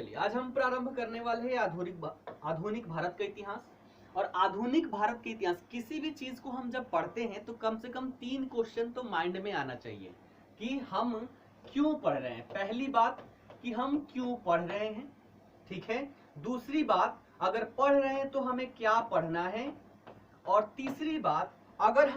चलिए आज हम प्रारंभ करने वाले हैं आधुनिक भारत का इतिहास। और आधुनिक भारत के इतिहास, किसी भी चीज को हम जब पढ़ते हैं तो कम से कम 3 क्वेश्चन तो माइंड में आना चाहिए कि हम क्यों पढ़ रहे हैं। पहली बात कि हम क्यों पढ़ रहे हैं, ठीक है। दूसरी बात, अगर पढ़ रहे हैं तो हमें क्या पढ़ना है। और तीसरी बात, अगर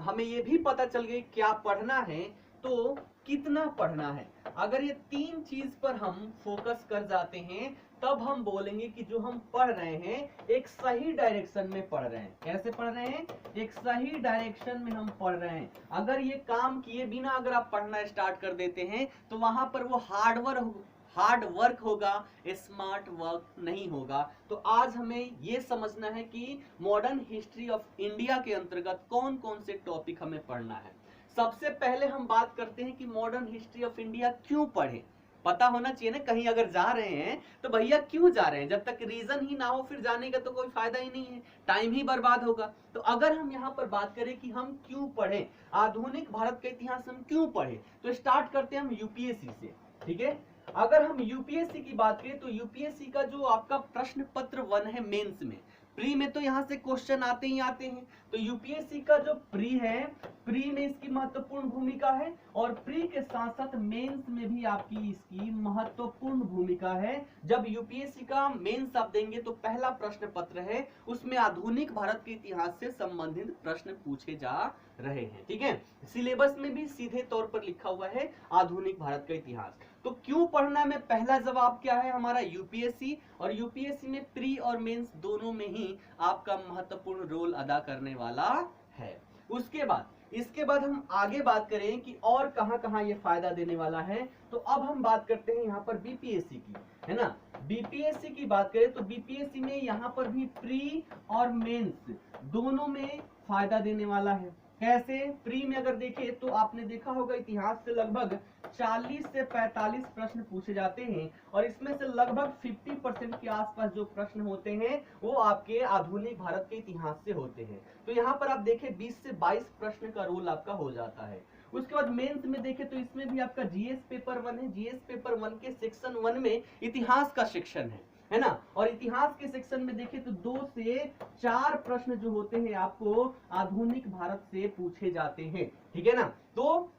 हमें ये भी पता चल गई क्या पढ़ना है तो कितना पढ़ना है। अगर ये 3 चीज पर हम फोकस कर जाते हैं तब हम बोलेंगे कि जो हम पढ़ रहे हैं एक सही डायरेक्शन में पढ़ रहे हैं। कैसे पढ़ रहे हैं? एक सही डायरेक्शन में हम पढ़ रहे हैं। अगर ये काम किए बिना अगर आप पढ़ना स्टार्ट कर देते हैं तो वहां पर वो हार्ड वर्क होगा, स्मार्ट वर्क नहीं होगा। तो आज हमें ये समझना है कि मॉडर्न हिस्ट्री ऑफ इंडिया के अंतर्गत कौन कौन से टॉपिक हमें पढ़ना है। सबसे पहले हम बात करते हैं कि मॉडर्न हिस्ट्री ऑफ इंडिया क्यों पढ़े। पता होना चाहिए ना, कहीं अगर जा रहे हैं तो भैया क्यों जा रहे हैं। जब तक रीजन ही ना हो फिर जाने का तो कोई फायदा ही नहीं है, टाइम ही बर्बाद होगा। तो अगर हम यहाँ पर बात करें कि हम क्यों पढ़े, आधुनिक भारत का इतिहास हम क्यों पढ़े, तो स्टार्ट करते हैं हम यूपीएससी से, ठीक है। अगर हम यूपीएससी की बात करें तो यूपीएससी का जो आपका प्रश्न पत्र 1 है मेंस में, प्री में तो यहाँ से क्वेश्चन आते ही आते हैं। तो यूपीएससी का जो प्री है, प्री में इसकी महत्वपूर्ण भूमिका है और प्री के साथ साथ मेंस में भी आपकी इसकी महत्वपूर्ण भूमिका है। जब यूपीएससी का मेंस आप देंगे तो पहला प्रश्न पत्र है उसमें आधुनिक भारत के इतिहास से संबंधित प्रश्न पूछे जा रहे हैं, ठीक है। सिलेबस में भी सीधे तौर पर लिखा हुआ है आधुनिक भारत का इतिहास। तो क्यों पढ़ना में पहला जवाब क्या है हमारा यूपीएससी। और यूपीएससी में प्री और मेंस दोनों में ही आपका महत्वपूर्ण रोल अदा करने वाला है। इसके बाद हम आगे बात करें कि और कहां ये फायदा देने वाला है। तो अब हम बात करते हैं यहाँ पर बीपीएससी की, है ना। बीपीएससी की बात करें तो बीपीएससी में यहाँ पर भी प्री और मेंस दोनों में फायदा देने वाला है। कैसे? प्री में अगर देखें तो आपने देखा होगा इतिहास से लगभग 40 से 45 प्रश्न पूछे जाते हैं और इसमें से लगभग 50% के आसपास जो प्रश्न होते हैं वो आपके आधुनिक भारत के इतिहास से होते हैं। तो यहाँ पर आप देखें 20 से 22 प्रश्न का रोल आपका हो जाता है। उसके बाद मेंस में देखें तो इसमें भी आपका जीएस पेपर 1 है। जीएस पेपर 1 के सेक्शन 1 में इतिहास का सेक्शन है ना। और इतिहास के सेक्शन में देखें तो 2 से 4 प्रश्न जो होते हैं आपको आधुनिक भारत से पूछे जाते हैं, ठीक है ना। तो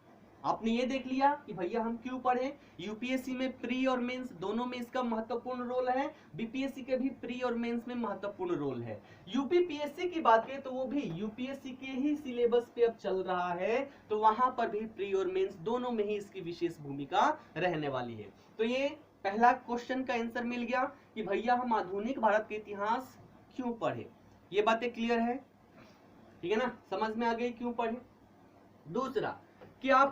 आपने ये देख लिया कि भैया हम क्यों पढ़े। यूपीएससी में प्री और मेंस दोनों में इसका महत्वपूर्ण रोल है, बीपीएससी के भी प्री और मेंस में महत्वपूर्ण रोल है। यूपीपीएससी की बात करें तो वो भी यूपीएससी के ही सिलेबस पे अब चल रहा है, तो वहां पर भी प्री और मेंस दोनों में ही इसकी विशेष भूमिका रहने वाली है। तो ये पहला क्वेश्चन का आंसर मिल गया कि भैया हम आधुनिक भारत के इतिहास क्यों पढ़े। ये बातें क्लियर है, ठीक है ना, समझ में आ गई क्यों पढ़े। दूसरा, क्या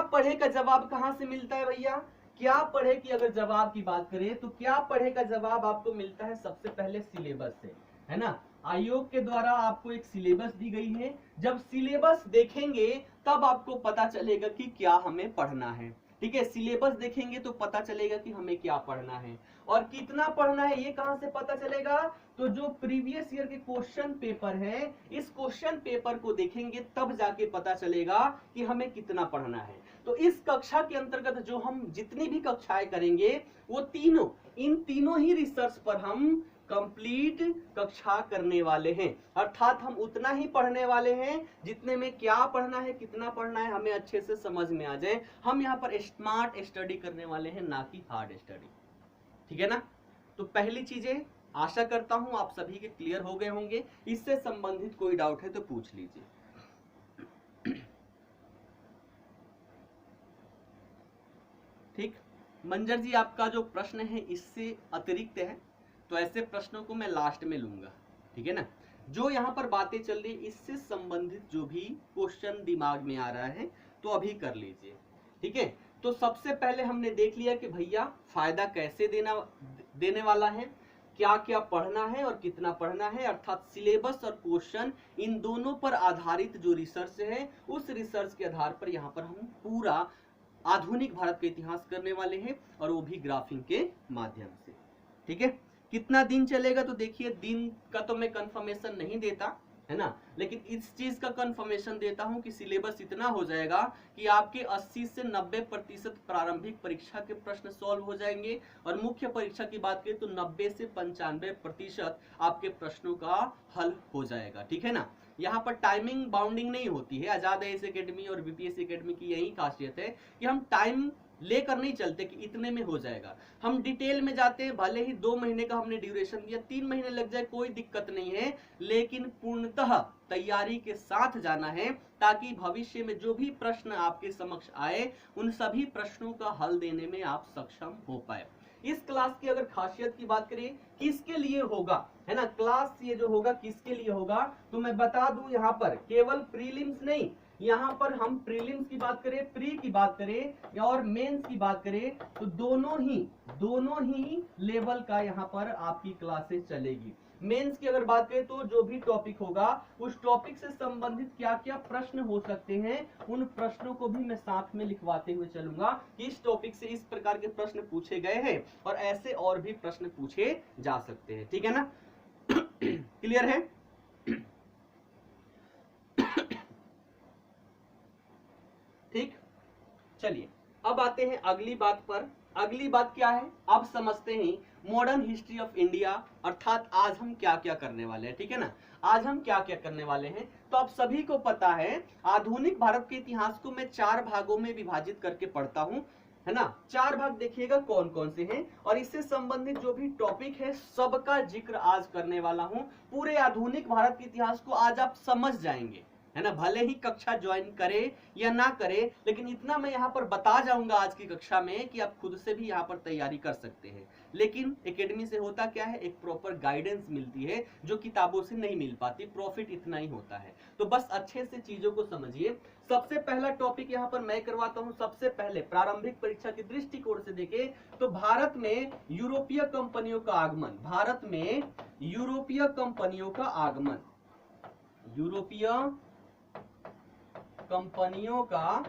पढ़े का जवाब कहां से मिलता है भैया। क्या पढ़े की अगर जवाब की बात करें तो क्या पढ़े का जवाब आपको मिलता है सबसे पहले सिलेबस से, है ना। आयोग के द्वारा आपको एक सिलेबस दी गई है। जब सिलेबस देखेंगे तब आपको पता चलेगा कि क्या हमें पढ़ना है, ठीक है। सिलेबस देखेंगे तो पता चलेगा कि हमें क्या पढ़ना है और कितना पढ़ना है। ये कहां से पता चलेगा? तो जो प्रीवियस ईयर के क्वेश्चन पेपर है, इस क्वेश्चन पेपर को देखेंगे तब जाके पता चलेगा कि हमें कितना पढ़ना है। तो इस कक्षा के अंतर्गत जो हम जितनी भी कक्षाएं करेंगे वो इन तीनों ही रिसर्च पर हम कंप्लीट कक्षा करने वाले हैं। अर्थात हम उतना ही पढ़ने वाले हैं जितने में क्या पढ़ना है कितना पढ़ना है हमें अच्छे से समझ में आ जाए। हम यहाँ पर स्मार्ट स्टडी करने वाले हैं, ना कि हार्ड स्टडी, ठीक है ना। तो पहली चीजें आशा करता हूं आप सभी के क्लियर हो गए होंगे। इससे संबंधित कोई डाउट है तो पूछ लीजिए। ठीक, मंजर जी आपका जो प्रश्न है इससे अतिरिक्त है तो ऐसे प्रश्नों को मैं लास्ट में लूंगा, ठीक है ना। जो यहाँ पर बातें चल रही इससे संबंधित जो भी क्वेश्चन दिमाग में आ रहा है तो अभी कर लीजिए, ठीक है। तो सबसे पहले हमने देख लिया कि भैया फायदा कैसे देने वाला है, क्या क्या पढ़ना है और कितना पढ़ना है। अर्थात सिलेबस और क्वेश्चन इन दोनों पर आधारित जो रिसर्च है उस रिसर्च के आधार पर यहाँ पर हम पूरा आधुनिक भारत का इतिहास करने वाले हैं और वो भी ग्राफिंग के माध्यम से, ठीक है। कितना दिन चलेगा तो देखिए दिन का तो मैं कंफर्मेशन नहीं देता, है ना। लेकिन इस चीज का कंफर्मेशन देता हूं कि सिलेबस इतना हो जाएगा कि आपके 80 से 90% प्रारंभिक परीक्षा के प्रश्न सॉल्व हो जाएंगे, और मुख्य परीक्षा की बात करें तो 90 से 95% आपके प्रश्नों का हल हो जाएगा, ठीक है ना। यहाँ पर टाइमिंग बाउंडिंग नहीं होती है। आजाद आईएएस एकेडमी और बीपीएससी एकेडमी की यही खासियत है कि हम टाइम लेकर नहीं चलते कि इतने में हो जाएगा, हम डिटेल में जाते हैं। भले ही 2 महीने का हमने ड्यूरेशन दिया, 3 महीने लग जाए कोई दिक्कत नहीं है, लेकिन पूर्णतः तैयारी के साथ जाना है, ताकि भविष्य में जो भी प्रश्न आपके समक्ष आए उन सभी प्रश्नों का हल देने में आप सक्षम हो पाए। इस क्लास की अगर खासियत की बात करें किसके लिए होगा, है ना, क्लास ये जो होगा किसके लिए होगा, तो मैं बता दूं यहाँ पर केवल प्रीलिम्स नहीं, यहाँ पर हम प्रीलिम्स की बात करें, प्री की बात करें और मेंस की बात करें, तो दोनों ही लेवल का यहाँ पर आपकी क्लासेस चलेगी। मेंस की अगर बात करें तो जो भी टॉपिक होगा उस टॉपिक से संबंधित क्या क्या प्रश्न हो सकते हैं, उन प्रश्नों को भी मैं साथ में लिखवाते हुए चलूंगा कि इस टॉपिक से इस प्रकार के प्रश्न पूछे गए हैं और ऐसे और भी प्रश्न पूछे जा सकते हैं, ठीक है ना। क्लियर है। ठीक, चलिए अब आते हैं अगली बात पर। अगली बात क्या है, अब समझते हैं मॉडर्न हिस्ट्री ऑफ इंडिया, अर्थात आज हम क्या क्या करने वाले हैं, ठीक है ना। आज हम क्या क्या करने वाले हैं, तो आप सभी को पता है आधुनिक भारत के इतिहास को मैं 4 भागों में विभाजित करके पढ़ता हूं, है ना। 4 भाग देखिएगा कौन कौन से हैं, और इससे संबंधित जो भी टॉपिक है सबका जिक्र आज करने वाला हूं। पूरे आधुनिक भारत के इतिहास को आज आप समझ जाएंगे, है ना। भले ही कक्षा ज्वाइन करे या ना करे, लेकिन इतना मैं यहाँ पर बता जाऊंगा आज की कक्षा में कि आप खुद से भी यहाँ पर तैयारी कर सकते हैं। लेकिन एकेडमी से होता क्या है, एक प्रॉपर गाइडेंस मिलती है जो किताबों से नहीं मिल पाती, प्रॉफिट इतना ही होता है। तो बस अच्छे से चीजों को समझिए। सबसे पहला टॉपिक यहाँ पर मैं करवाता हूँ। सबसे पहले प्रारंभिक परीक्षा के दृष्टिकोण से देखें तो भारत में यूरोपीय कंपनियों का आगमन, भारत में यूरोपीय कंपनियों का आगमन, यूरोपीय कंपनियों का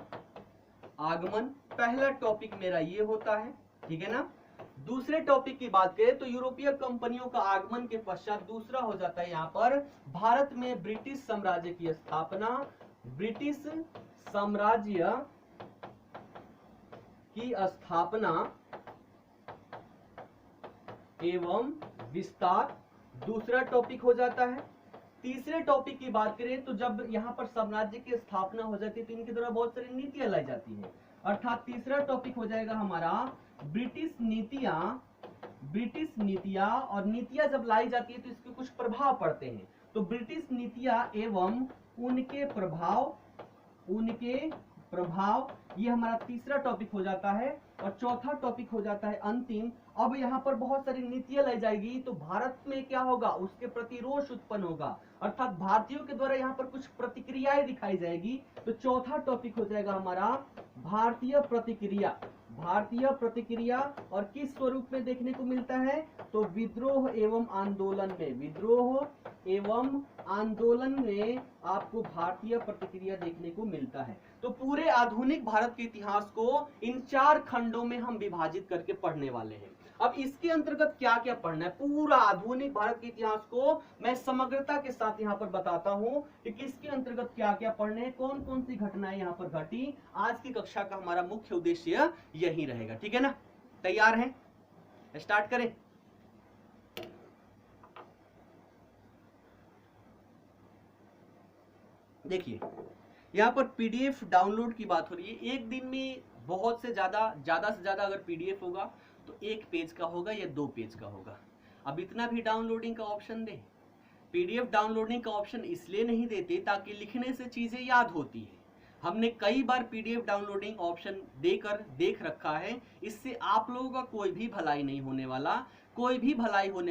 आगमन पहला टॉपिक मेरा ये होता है, ठीक है ना। दूसरे टॉपिक की बात करें तो यूरोपीय कंपनियों का आगमन के पश्चात दूसरा हो जाता है यहाँ पर भारत में ब्रिटिश साम्राज्य की स्थापना, ब्रिटिश साम्राज्य की स्थापना एवं विस्तार दूसरा टॉपिक हो जाता है। तीसरे टॉपिक की बात करें तो जब यहाँ पर साम्राज्य की स्थापना हो जाती है तो इनके द्वारा बहुत सारी नीतियां लाई जाती है, अर्थात तीसरा टॉपिक हो जाएगा हमारा ब्रिटिश नीतियां, और नीतियां जब लाई जाती है तो इसके कुछ प्रभाव पड़ते हैं, तो ब्रिटिश नीतियां एवं उनके प्रभाव ये हमारा तीसरा टॉपिक हो जाता है। और चौथा टॉपिक हो जाता है अंतिम। अब यहाँ पर बहुत सारी नीतियां लाई जाएगी तो भारत में क्या होगा, उसके प्रति रोष उत्पन्न होगा, अर्थात भारतीयों के द्वारा यहाँ पर कुछ प्रतिक्रियाएं दिखाई जाएगी। तो चौथा टॉपिक हो जाएगा हमारा भारतीय प्रतिक्रिया, और किस स्वरूप में देखने को मिलता है, तो विद्रोह एवं आंदोलन में आपको भारतीय प्रतिक्रिया देखने को मिलता है। तो पूरे आधुनिक भारत के इतिहास को इन 4 खंडों में हम विभाजित करके पढ़ने वाले हैं। अब इसके अंतर्गत क्या क्या पढ़ना है, पूरा आधुनिक भारत के इतिहास को मैं समग्रता के साथ यहाँ पर बताता हूँ कि किसके अंतर्गत क्या क्या पढ़ने हैं, कौन कौन सी घटनाएं यहाँ पर घटी। आज की कक्षा का हमारा मुख्य उद्देश्य यही रहेगा, ठीक है ना। तैयार हैं, स्टार्ट करें। देखिए यहाँ पर पीडीएफ डाउनलोड की बात हो रही है। एक दिन में बहुत से ज्यादा से ज्यादा अगर पीडीएफ होगा तो 1 पेज का होगा या 2 पेज का होगा। अब इतना भी डाउनलोडिंग का ऑप्शन दे, पीडीएफ डाउनलोडिंग का ऑप्शन इसलिए नहीं देते ताकि लिखने से चीजें याद होती है। हमने कई बार पीडीएफ डाउनलोडिंग ऑप्शन देख रखा है, इससे आप लोगों का कोई भी भलाई नहीं होने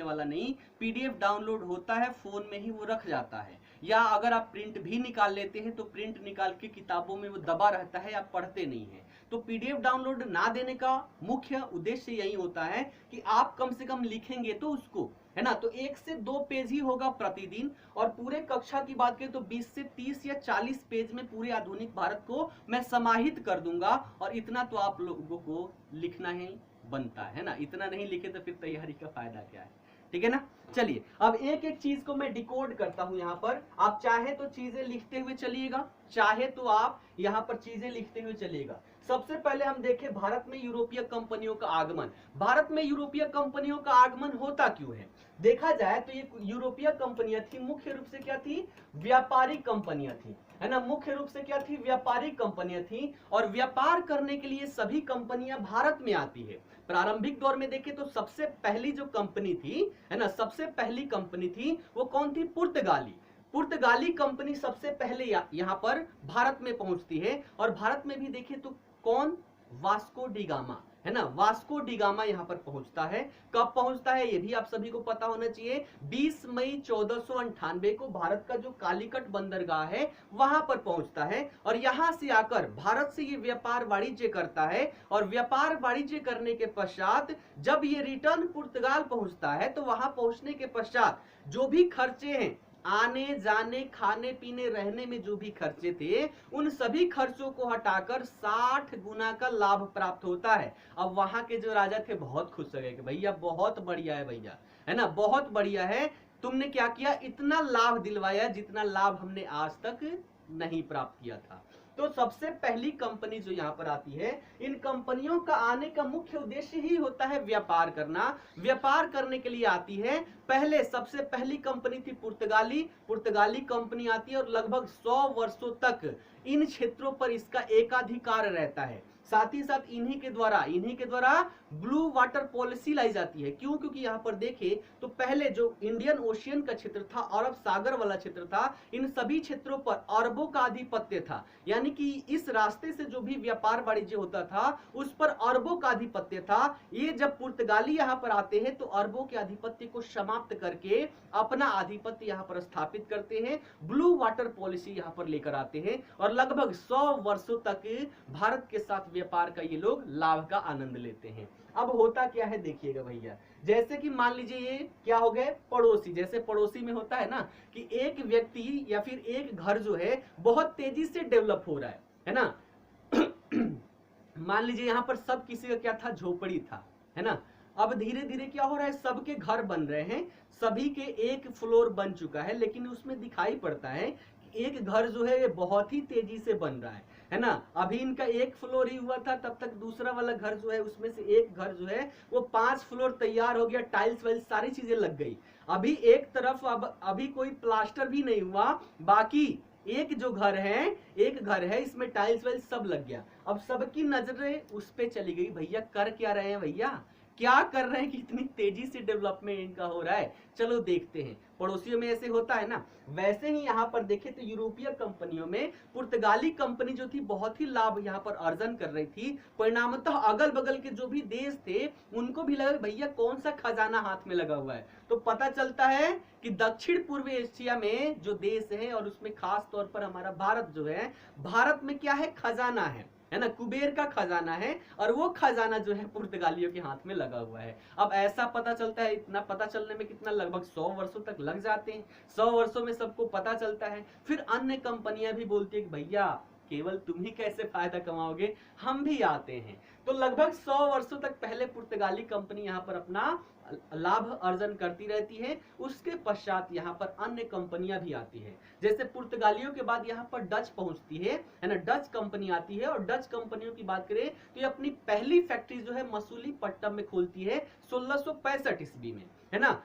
वाला, नहीं। पीडीएफ डाउनलोड होता है, फोन में ही वो रख जाता है, या अगर आप प्रिंट भी निकाल लेते हैं तो प्रिंट निकाल के किताबों में वो दबा रहता है, आप पढ़ते नहीं है। तो पीडीएफ डाउनलोड ना देने का मुख्य उद्देश्य यही होता है कि आप कम से कम लिखेंगे तो उसको, है ना। तो 1 से 2 पेज ही होगा प्रतिदिन, और पूरे कक्षा की बात करें तो 20 से 30 या 40 पेज में पूरे आधुनिक भारत को मैं समाहित कर दूंगा, और इतना तो आप लोगों को लिखना ही बनता है ना। इतना नहीं लिखे तो फिर तैयारी का फायदा क्या है, ठीक है ना। चलिए अब एक एक चीज को मैं डिकोड करता हूं यहाँ पर। आप चाहे तो चीजें लिखते हुए चलिएगा, चाहे तो आप यहाँ पर चीजें लिखते हुए चलिएगा। सबसे पहले हम देखें भारत में यूरोपीय कंपनियों का आगमन। भारत में यूरोपीय कंपनियों का आगमन होता क्यों है? देखा जाए तो ये यूरोपीय कंपनियां थी, मुख्य रूप से क्या थी? व्यापारिक कंपनियां थी, है ना। मुख्य रूप से क्या थी? व्यापारिक कंपनियां थी। और व्यापार करने के लिए सभी कंपनियां भारत में आती है। प्रारंभिक दौर में देखें तो सबसे पहली जो कंपनी थी, है ना, सबसे पहली कंपनी थी वो कौन थी? पुर्तगाली। पुर्तगाली कंपनी सबसे पहले यहाँ पर भारत में पहुंचती है। और भारत में भी देखें तो कौन? वास्को डी गामा, है ना। वास्को डी गामा यहाँ पर पहुंचता है। कब पहुंचता है ये भी आप सभी को पता होना चाहिए। 20 मई 1498 को भारत का जो कालीकट बंदरगाह है वहां पर पहुंचता है। और यहां से आकर भारत से ये व्यापार वाणिज्य करता है। और व्यापार वाणिज्य करने के पश्चात जब ये रिटर्न पुर्तगाल पहुंचता है तो वहां पहुंचने के पश्चात जो भी खर्चे हैं, आने जाने खाने पीने रहने में जो भी खर्चे थे, उन सभी खर्चों को हटाकर 60 गुना का लाभ प्राप्त होता है। अब वहां के जो राजा थे बहुत खुश हो गए कि भैया बहुत बढ़िया है भैया, है ना, बहुत बढ़िया है, तुमने क्या किया? इतना लाभ दिलवाया जितना लाभ हमने आज तक नहीं प्राप्त किया था। तो सबसे पहली कंपनी जो यहाँ पर आती है, इन कंपनियों का आने का मुख्य उद्देश्य ही होता है व्यापार करना। व्यापार करने के लिए आती है। पहले सबसे पहली कंपनी थी पुर्तगाली कंपनी आती है और लगभग 100 वर्षों तक इन क्षेत्रों पर इसका एकाधिकार रहता है। साथ ही साथ इन्हीं के द्वारा ब्लू वाटर पॉलिसी लाई जाती है। क्यों? क्योंकि यहाँ पर देखें तो पहले जो इंडियन ओशियन का क्षेत्र था, अरब सागर वाला क्षेत्र था, इन सभी क्षेत्रों पर अरबों का आधिपत्य था। यानी कि इस रास्ते से जो भी व्यापार वाणिज्य होता था उस पर अरबों का आधिपत्य था। ये जब पुर्तगाली यहाँ पर आते हैं तो अरबों के आधिपत्य को समाप्त करके अपना आधिपत्य यहाँ पर स्थापित करते हैं, ब्लू वाटर पॉलिसी यहाँ पर लेकर आते हैं। और लगभग 100 वर्षों तक भारत के साथ व्यापार का ये लोग लाभ का आनंद लेते हैं। अब होता क्या है देखिएगा भैया, जैसे कि मान लीजिए ये क्या हो गए? पड़ोसी। जैसे पड़ोसी में होता है ना कि एक व्यक्ति या फिर एक घर जो है बहुत तेजी से डेवलप हो रहा है ना। मान लीजिए यहाँ पर सब किसी का क्या था? झोपड़ी था, है ना। अब धीरे धीरे क्या हो रहा है? सबके घर बन रहे हैं, सभी के एक फ्लोर बन चुका है, लेकिन उसमें दिखाई पड़ता है कि एक घर जो है बहुत ही तेजी से बन रहा है ना। अभी इनका एक फ्लोर ही हुआ था, तब तक दूसरा वाला घर जो है उसमें से एक घर जो है वो 5 फ्लोर तैयार हो गया, टाइल्स वाइल्स सारी चीजें लग गई। अभी एक तरफ अभी कोई प्लास्टर भी नहीं हुआ, बाकी एक घर है इसमें टाइल्स वाइल्स सब लग गया। अब सबकी नजरें उस पे चली गई, भैया कर क्या रहे हैं, भैया क्या कर रहे हैं कि इतनी तेजी से डेवलपमेंट इनका हो रहा है, चलो देखते हैं। पड़ोसियों में ऐसे होता है ना। वैसे ही यहाँ पर देखें तो यूरोपीय कंपनियों में पुर्तगाली कंपनी जो थी बहुत ही लाभ यहाँ पर अर्जन कर रही थी। परिणामतः अगल बगल के जो भी देश थे उनको भी लगा भैया कौन सा खजाना हाथ में लगा हुआ है। तो पता चलता है कि दक्षिण पूर्व एशिया में जो देश है और उसमें खास तौर पर हमारा भारत जो है, भारत में क्या है? खजाना है ना, कुबेर का खजाना है। और वो खजाना जो है पुर्तगालियों के हाथ में लगा हुआ है। अब ऐसा पता चलता है, इतना पता चलने में कितना? लगभग 100 वर्षों तक लग जाते हैं। 100 वर्षों में सबको पता चलता है। फिर अन्य कंपनियां भी बोलती है कि भैया केवल तुम ही कैसे फायदा कमाओगे, हम भी आते हैं। तो लगभग 100 वर्षों तक पहले पुर्तगाली कंपनी यहाँ पर अपना लाभ अर्जन करती रहती है। उसके पश्चात यहाँ पर अन्य कंपनियां भी आती है। जैसे पुर्तगालियों के बाद यहाँ पर डच पहुंचती है ना, डच कंपनी आती है। और डच कंपनियों की बात करें तो ये अपनी पहली फैक्ट्री जो है मसूलीपट्टनम में खोलती है 1665 ईस्वी में, है ना।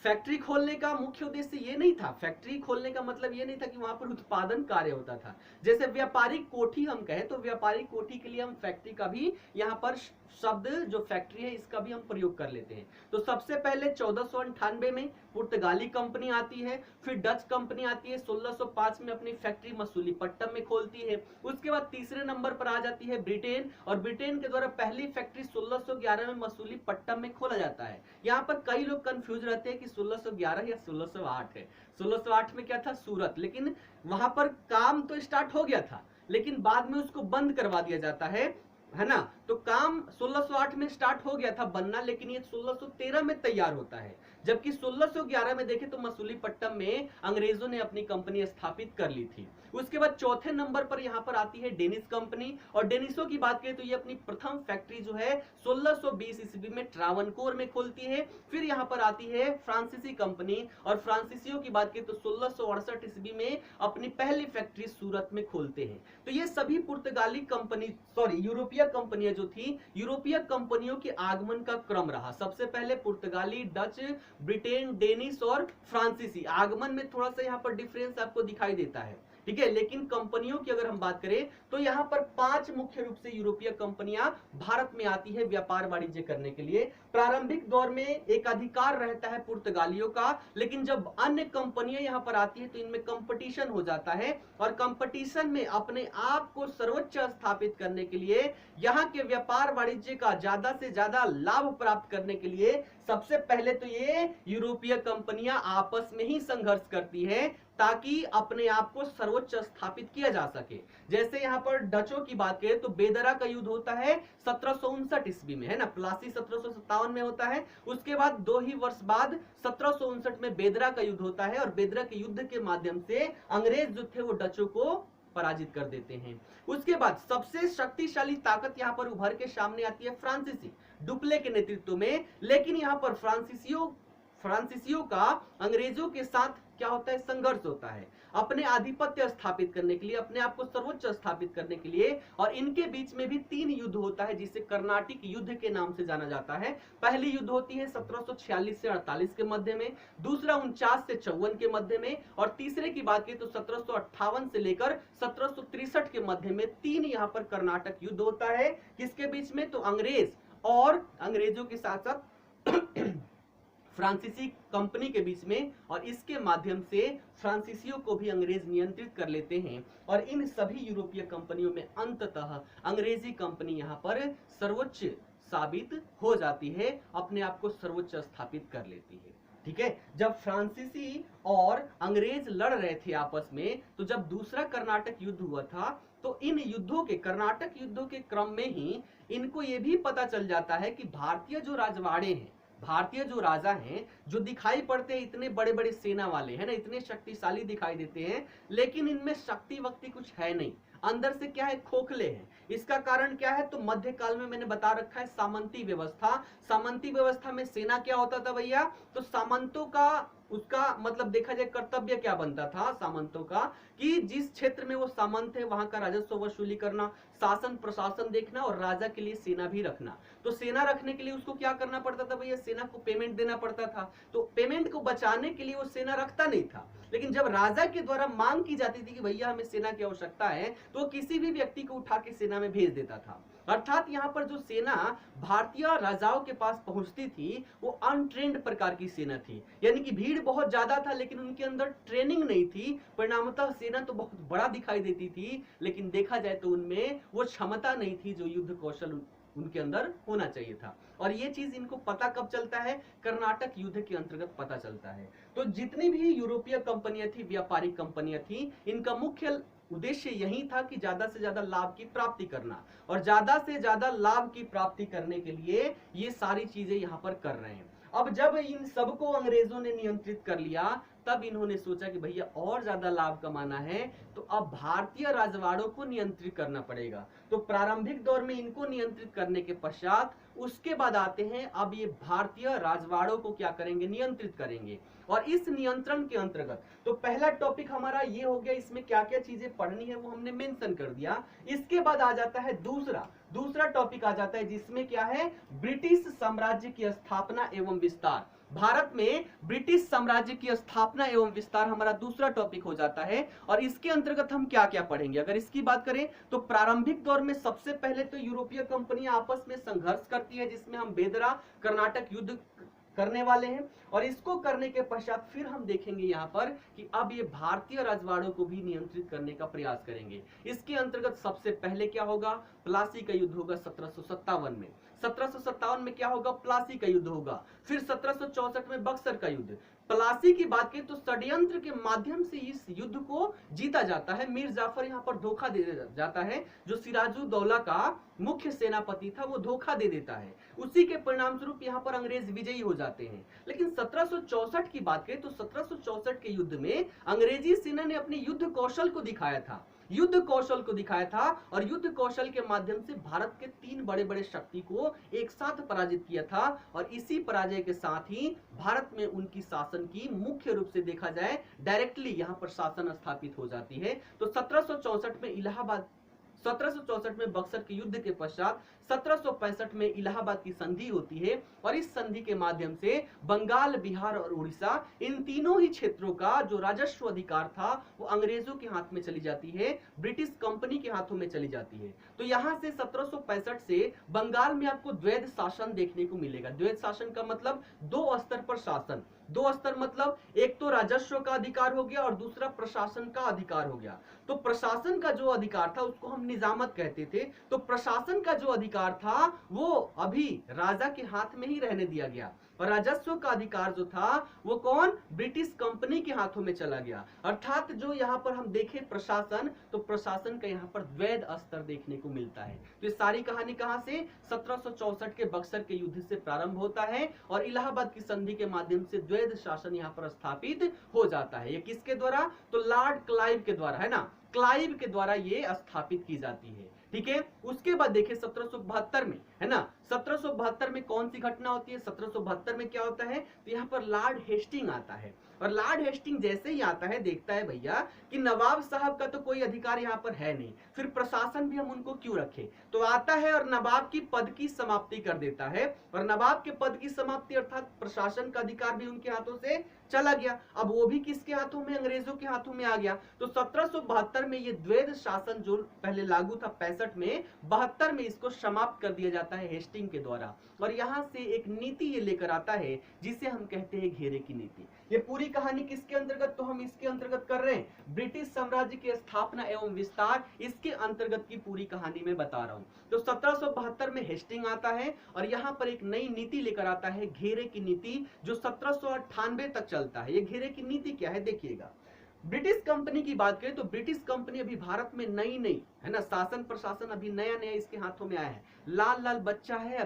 फैक्ट्री खोलने का मुख्य उद्देश्य ये नहीं था, फैक्ट्री खोलने का मतलब ये नहीं था कि वहां पर उत्पादन कार्य होता था। जैसे व्यापारिक कोठी हम कहें तो व्यापारिक कोठी के लिए हम फैक्ट्री का भी यहाँ पर शब्द जो फैक्ट्री है इसका भी हम प्रयोग कर लेते हैं। तो सबसे पहले 1498 में पुर्तगाली कंपनी आती है, फिर डच कंपनी आती है, 1605 में अपनी फैक्ट्री मसूलीपट्टनम में खोलती है। उसके बाद तीसरे नंबर पर आ जाती है ब्रिटेन, और ब्रिटेन के द्वारा पहली फैक्ट्री 1611 में मसूलीपट्टनम में खोला जाता है। यहाँ पर कई लोग कंफ्यूज रहते हैं कि 1611 या 1608 है। 1608 में क्या था? सूरत। लेकिन वहां पर काम तो स्टार्ट हो गया था, लेकिन बाद में उसको बंद करवा दिया जाता है ना। तो काम 1608 में स्टार्ट हो गया था बनना, लेकिन ये 1613 में तैयार होता है। जबकि 1611 में देखें तो मसूलीपट्टनम में अंग्रेजों ने अपनी कंपनी स्थापित कर ली थी। उसके बाद चौथे नंबर पर यहाँ पर आती है डेनिस कंपनी, और डेनिसों की बात करें तो ये अपनी प्रथम फैक्ट्री जो है 1620 ईस्वी में ट्रावनकोर में खोलती है। फिर यहाँ पर आती है फ्रांसीसी कंपनी, और फ्रांसीसियों की बात करें तो 1668 ईस्वी में अपनी पहली फैक्ट्री सूरत में खोलते हैं। तो ये सभी पुर्तगाली कंपनी यूरोपीय कंपनियां जो थी, यूरोपीय कंपनियों के आगमन का क्रम रहा। सबसे पहले पुर्तगाली, डच, ब्रिटेन, डेनिस और फ्रांसीसी। आगमन में थोड़ा सा यहाँ पर डिफरेंस आपको दिखाई देता है, ठीक है। लेकिन कंपनियों की अगर हम बात करें तो यहाँ पर 5 मुख्य रूप से यूरोपीय कंपनियां भारत में आती है व्यापार वाणिज्य करने के लिए। प्रारंभिक दौर में एक अधिकार रहता है पुर्तगालियों का, लेकिन जब अन्य कंपनियां यहाँ पर आती है तो इनमें कंपटीशन हो जाता है, और कंपटीशन में अपने आप को सर्वोच्च स्थापित करने के लिए, यहाँ के व्यापार वाणिज्य का ज्यादा से ज्यादा लाभ प्राप्त करने के लिए सबसे पहले तो ये यूरोपीय कंपनियां आपस में ही संघर्ष करती है, ताकि अपने आप को सर्वोच्च स्थापित किया जा सके। जैसे यहाँ पर डचों की बात करें तो बेदरा का युद्ध होता है 1759 ईस्वी में, है ना। प्लासी 1757 में होता है। उसके बाद 2 ही वर्ष बाद 1759 में बेदरा का युद्ध होता है, और बेदरा के युद्ध के माध्यम से अंग्रेज जो थे वो डचों को पराजित कर देते हैं। उसके बाद सबसे शक्तिशाली ताकत यहाँ पर उभर के सामने आती है फ्रांसीसी, डुप्ले के नेतृत्व में। लेकिन यहाँ पर फ्रांसीसियों का अंग्रेजों के साथ क्या होता है, संघर्ष होता है अपने आधिपत्य स्थापित करने के लिए, अपने आप को सर्वोच्च स्थापित करने के लिए। और इनके बीच में भी 3 युद्ध होता है, जिसे कर्नाटिक युद्ध के नाम से जाना जाता है। पहली युद्ध होती है 1746 से 48 के मध्य में, दूसरा 49 से 54 के मध्य में, और तीसरे की बात करें तो 1758 से लेकर 1763 के मध्य में 3 यहाँ पर कर्नाटक युद्ध होता है। किसके बीच में, तो अंग्रेज और अंग्रेजों के साथ साथ फ्रांसीसी कंपनी के बीच में, और इसके माध्यम से फ्रांसीसियों को भी अंग्रेज नियंत्रित कर लेते हैं। और इन सभी यूरोपीय कंपनियों में अंततः अंग्रेजी कंपनी यहाँ पर सर्वोच्च साबित हो जाती है, अपने आप को सर्वोच्च स्थापित कर लेती है, ठीक है। जब फ्रांसीसी और अंग्रेज लड़ रहे थे आपस में, तो जब दूसरा कर्नाटक युद्ध हुआ था, तो इन युद्धों के, कर्नाटक युद्धों के क्रम में ही इनको ये भी पता चल जाता है कि भारतीय जो राजवाड़े हैं, भारतीय जो राजा हैं, जो दिखाई पड़ते हैं इतने बड़े बड़े सेना वाले, है ना, इतने शक्तिशाली दिखाई देते हैं, लेकिन इनमें शक्ति वक्ति कुछ है नहीं, अंदर से क्या है, खोखले हैं। इसका कारण क्या है, तो मध्यकाल में मैंने बता रखा है सामंती व्यवस्था। सामंती व्यवस्था में सेना क्या होता था भैया, तो सामंतों का, उसका मतलब देखा जाए कर्तव्य क्या बनता था सामंतों का, कि जिस क्षेत्र में वो सामंत है वहां का राजस्व वसूली करना, शासन प्रशासन देखना, और राजा के लिए सेना भी रखना। तो सेना रखने के लिए उसको क्या करना पड़ता था भैया, सेना को पेमेंट देना पड़ता था। तो पेमेंट को बचाने के लिए वो सेना रखता नहीं था, लेकिन जब राजा के द्वारा मांग की जाती थी कि भैया हमें सेना की आवश्यकता है, तो किसी भी व्यक्ति को उठा के सेना में भेज देता था। अर्थात यहाँ पर जो सेना भारतीय राजाओं के पास पहुंचती थी वो अनट्रेंड प्रकार की सेना थी, यानी कि भीड़ बहुत ज्यादा था लेकिन उनके अंदर ट्रेनिंग नहीं थी। परिणामतः सेना तो बहुत बड़ा दिखाई देती थी, लेकिन देखा जाए तो उनमें वो क्षमता नहीं थी जो युद्ध कौशल उनके अंदर होना चाहिए था। और ये चीज इनको पता कब चलता है, कर्नाटक युद्ध के अंतर्गत पता चलता है। तो जितनी भी यूरोपीय कंपनियां थी, व्यापारिक कंपनियां थी, इनका मुख्य उद्देश्य यही था कि ज्यादा से ज्यादा लाभ की प्राप्ति करना, और ज्यादा से ज्यादा लाभ की प्राप्ति करने के लिए ये सारी चीजें यहाँ पर कर रहे हैं। अब जब इन सबको अंग्रेजों ने नियंत्रित कर लिया, तब इन्होंने सोचा कि भैया और ज्यादा लाभ कमाना है तो अब भारतीय राजवाड़ों को नियंत्रित करना पड़ेगा। तो प्रारंभिक दौर में इनको नियंत्रित करने के पश्चात उसके बाद आते हैं अब ये भारतीय राजवाड़ों को क्या करेंगे, नियंत्रित करेंगे। और इस नियंत्रण के अंतर्गत तो पहला टॉपिक हमारा ये हो गया, इसमें क्या क्या चीजें पढ़नी है वो हमने मेंशन कर दिया। इसके बाद आ जाता है दूसरा टॉपिक आ जाता है, जिसमें क्या है, ब्रिटिश साम्राज्य की स्थापना एवं विस्तार। भारत में ब्रिटिश साम्राज्य की स्थापना एवं विस्तार हमारा दूसरा टॉपिक हो जाता है। और इसके अंतर्गत हम क्या क्या पढ़ेंगे, अगर इसकी बात करें तो प्रारंभिक दौर में सबसे पहले तो यूरोपीय कंपनियां आपस में संघर्ष करती है, जिसमें हम बेदरा कर्नाटक युद्ध करने वाले हैं। और इसको करने के पश्चात फिर हम देखेंगे यहाँ पर कि अब ये भारतीय राजवाड़ों को भी नियंत्रित करने का प्रयास करेंगे। इसके अंतर्गत सबसे पहले क्या होगा, प्लासी का युद्ध होगा 1757 में। 1757 में क्या होगा, प्लासी का युद्ध होगा। फिर 1764 में बक्सर का युद्ध, प्लासी की बात करें तो षड्यंत्र के माध्यम से इस युद्ध को जीता जाता है। मीर जाफर यहाँ पर धोखा दे जाता है, जो सिराजुद्दौला का मुख्य सेनापति था वो धोखा दे देता है। उसी के परिणाम स्वरूप यहाँ पर अंग्रेज विजयी हो जाते हैं। लेकिन 1764 की बात करें तो 1764 के युद्ध में अंग्रेजी सेना ने अपने युद्ध कौशल को दिखाया था, युद्ध कौशल को दिखाया था और युद्ध कौशल के माध्यम से भारत के 3 बड़े बड़े शक्ति को एक साथ पराजित किया था। और इसी पराजय के साथ ही भारत में उनकी शासन की मुख्य रूप से देखा जाए डायरेक्टली यहाँ पर शासन स्थापित हो जाती है। तो 1764 में इलाहाबाद 1764 में बक्सर के युद्ध के पश्चात 1765 में इलाहाबाद की संधि होती है और इस संधि के माध्यम से बंगाल, बिहार और उड़ीसा इन तीनों ही क्षेत्रों का जो राजस्व अधिकार था वो अंग्रेजों के हाथ में चली जाती है, ब्रिटिश कंपनी के हाथों में चली जाती है। तो यहां से 1765 से बंगाल में आपको द्वैध शासन देखने को मिलेगा। द्वैध शासन का मतलब 2 स्तर पर शासन, 2 स्तर मतलब एक तो राजस्व का अधिकार हो गया और दूसरा प्रशासन का अधिकार हो गया। तो प्रशासन का जो अधिकार था उसको हम निजामत कहते थे। तो प्रशासन का जो अधिकार था वो अभी राजा के हाथ में ही रहने दिया गया और राजस्व का अधिकार जो था वो कौन, ब्रिटिश कंपनी के हाथों में चला गया। अर्थात जो यहाँ पर हम देखें प्रशासन, तो प्रशासन का यहाँ पर द्वैध स्तर देखने को मिलता है। तो ये सारी कहानी कहां से 1764 के बक्सर के युद्ध से प्रारंभ होता है और इलाहाबाद की संधि के माध्यम से द्वैध शासन यहाँ पर स्थापित हो जाता है। ये किसके द्वारा, तो लॉर्ड क्लाइव के द्वारा, है ना, क्लाइव के द्वारा ये स्थापित की जाती है। ठीक है, उसके बाद देखिए 1772 में, है ना, 1772 में कौन सी घटना होती है, 1772 में क्या होता है, तो यहाँ पर लॉर्ड हेस्टिंग आता है और लॉर्ड हेस्टिंग जैसे ही आता है देखता है भैया कि नवाब साहब का तो कोई अधिकार यहाँ पर है नहीं, फिर प्रशासन भी हम उनको क्यों रखें, तो आता है और नवाब की पद की समाप्ति कर देता है और नवाब के पद की समाप्ति अर्थात प्रशासन का अधिकार भी उनके हाथों से चला गया। अब वो भी किसके हाथों में, अंग्रेजों के हाथों में आ गया। तो 1772 में ये द्वैध शासन जो पहले लागू था 65 में, 72 में इसको समाप्त कर दिया जाता है हेस्टिंग के द्वारा और यहाँ से एक नीति ये लेकर आता है जिसे हम कहते हैं घेरे की नीति। ये पूरी कहानी किसके अंतर्गत, तो हम इसके अंतर्गत कर रहे हैं, ब्रिटिश साम्राज्य की स्थापना एवं विस्तार, इसके अंतर्गत की पूरी कहानी में बता रहा हूं। तो 1772 में हेस्टिंग आता है और यहाँ पर एक नई नीति लेकर आता है, घेरे की नीति, जो 1798 तक चलता है। ये घेरे की नीति क्या है देखिएगा। ब्रिटिश कंपनी की बात करें तो ब्रिटिश कंपनी अभी भारत में नई नई, है ना, शासन प्रशासन अभी नया नया इसके हाथों में आया है, लाल लाल बच्चा है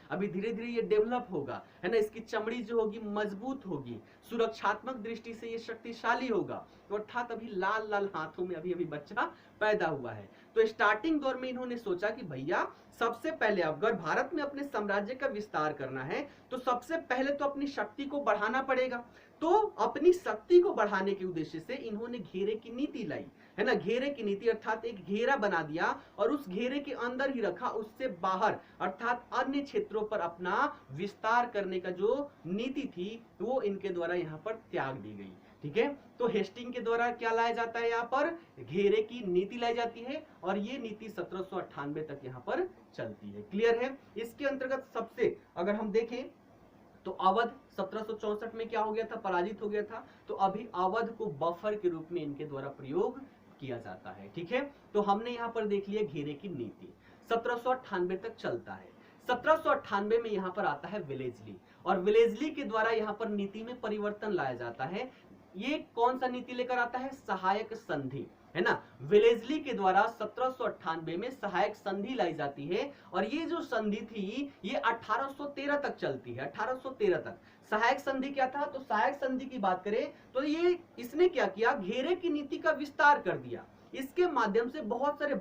अभी धीरे धीरे ये डेवलप होगा, है ना, इसकी चमड़ी जो होगी मजबूत होगी, सुरक्षात्मक दृष्टि से ये शक्तिशाली होगा, तो अर्थात अभी लाल लाल हाथों में अभी बच्चा पैदा हुआ है। तो स्टार्टिंग दौर में इन्होंने सोचा कि भैया सबसे पहले अगर भारत में अपने साम्राज्य का विस्तार करना है तो सबसे पहले तो अपनी शक्ति को बढ़ाना पड़ेगा। तो अपनी शक्ति को बढ़ाने के उद्देश्य से इन्होंने घेरे की नीति लाई, है ना, घेरे की नीति अर्थात एक घेरा बना दिया और उस घेरे के अंदर ही रखा, उससे बाहर अर्थात अन्य क्षेत्रों पर अपना विस्तार करने का जो नीति थी वो इनके द्वारा यहाँ पर त्याग दी गई। ठीक है, तो हेस्टिंग के द्वारा क्या लाया जाता है, यहाँ पर घेरे की नीति लाई जाती है और ये नीति 1798 तक यहाँ पर चलती है। क्लियर है। इसके अंतर्गत सबसे अगर हम देखें तो अवध 1764 में क्या हो गया था, पराजित हो गया था, तो अभी अवध को बफर के रूप में इनके द्वारा प्रयोग किया जाता है। ठीक है, तो हमने यहाँ पर देख लिया घेरे की नीति 1798 तक चलता है। 1798 में यहाँ पर आता है वेलेस्ली और वेलेस्ली के द्वारा यहाँ पर नीति में परिवर्तन लाया जाता है। ये कौन सा नीति लेकर आता है, सहायक संधि, है ना, वेलेस्ली के द्वारा 1798 में सहायक संधि लाई जाती है और ये जो संधि थी ये 1813 तक चलती है। 1813 तक सहायक संधि क्या था, तो सहायक संधि की बात करें तो ये इसने क्या किया, घेरे की नीति का विस्तार कर दिया। इसके माध्यम से बहुत सारे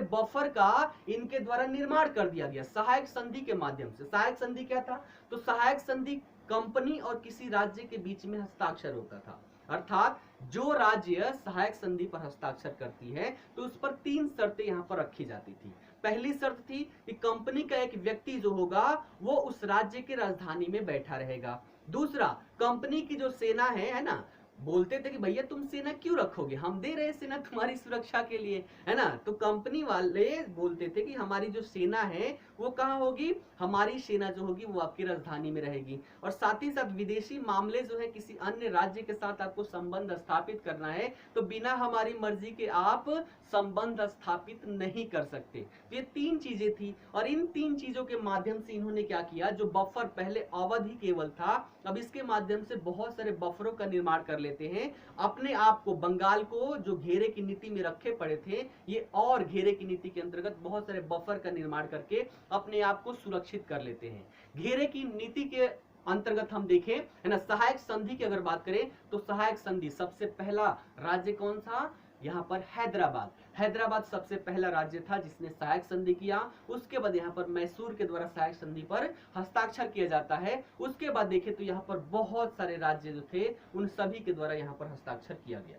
बफर का इनके द्वारा निर्माण कर दिया गया सहायक संधि के माध्यम से। सहायक संधि क्या था, तो सहायक संधि कंपनी और किसी राज्य के बीच में हस्ताक्षर होता था, अर्थात जो राज्य सहायक संधि पर हस्ताक्षर करती है तो उस पर 3 शर्तें यहाँ पर रखी जाती थी। पहली शर्त थी कि कंपनी का एक व्यक्ति जो होगा वो उस राज्य की राजधानी में बैठा रहेगा। दूसरा, कंपनी की जो सेना है ना, बोलते थे कि भैया तुम सेना क्यों रखोगे, हम दे रहे सेना तुम्हारी सुरक्षा के लिए, है ना। तो कंपनी वाले बोलते थे कि हमारी जो सेना है वो कहाँ होगी, हमारी सेना जो होगी वो आपकी राजधानी में रहेगी। और साथ ही साथ विदेशी मामले जो है किसी अन्य राज्य के साथ आपको संबंध स्थापित करना है तो बिना हमारी मर्जी के आप संबंध स्थापित नहीं कर सकते। ये तीन चीजें थी और इन तीन चीजों के माध्यम से इन्होंने क्या किया, जो बफर पहले अवध ही केवल था, अब इसके माध्यम से बहुत सारे बफरों का निर्माण कर लेते हैं। अपने आप को, बंगाल को जो घेरे की नीति में रखे पड़े थे, ये और घेरे की नीति के अंतर्गत बहुत सारे बफर का निर्माण करके अपने आप को सुरक्षित कर लेते हैं। घेरे की नीति के अंतर्गत हम देखें, है ना, सहायक संधि की अगर बात करें तो सहायक संधि सबसे पहला राज्य कौन था, यहाँ पर हैदराबाद। हैदराबाद सबसे पहला राज्य था जिसने सहायक संधि किया। उसके बाद यहाँ पर मैसूर के द्वारा सहायक संधि पर हस्ताक्षर किया जाता है। उसके बाद देखें तो यहाँ पर बहुत सारे राज्य जो थे उन सभी के द्वारा यहाँ पर हस्ताक्षर किया गया।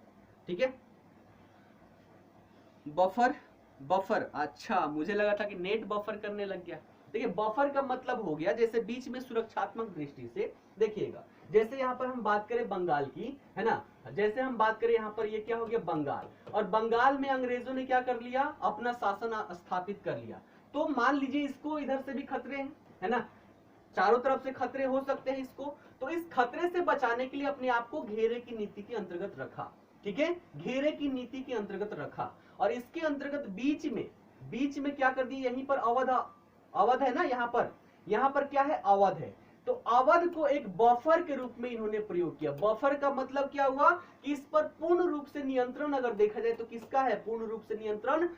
ठीक है, बफर, बफर, अच्छा मुझे लगा था कि नेट बफर करने लग गया। देखिए बफर का मतलब हो गया जैसे बीच में सुरक्षात्मक दृष्टि से देखिएगा, जैसे यहाँ पर हम बात करें बंगाल की, है ना, जैसे हम बात करें यहाँ पर ये क्या हो गया बंगाल, और बंगाल में अंग्रेजों ने क्या कर लिया, अपना शासन स्थापित कर लिया। तो मान लीजिए इसको इधर से भी खतरे हैं, है ना, चारों तरफ से खतरे हो सकते हैं इसको, तो इस खतरे से बचाने के लिए अपने आप को घेरे की नीति के अंतर्गत रखा। ठीक है, घेरे की नीति के अंतर्गत रखा और इसके अंतर्गत बीच में क्या कर दिया, यहीं पर अवध है ना, यहाँ पर क्या है, अवध है। तो अवध को एक बफर के रूप में इन्होंने प्रयोग किया। बफर का मतलब क्या हुआ कि इस पर पूर्ण रूप से नियंत्रण अगर देखा जाए तो किसका है, पूर्ण रूप से नियंत्रण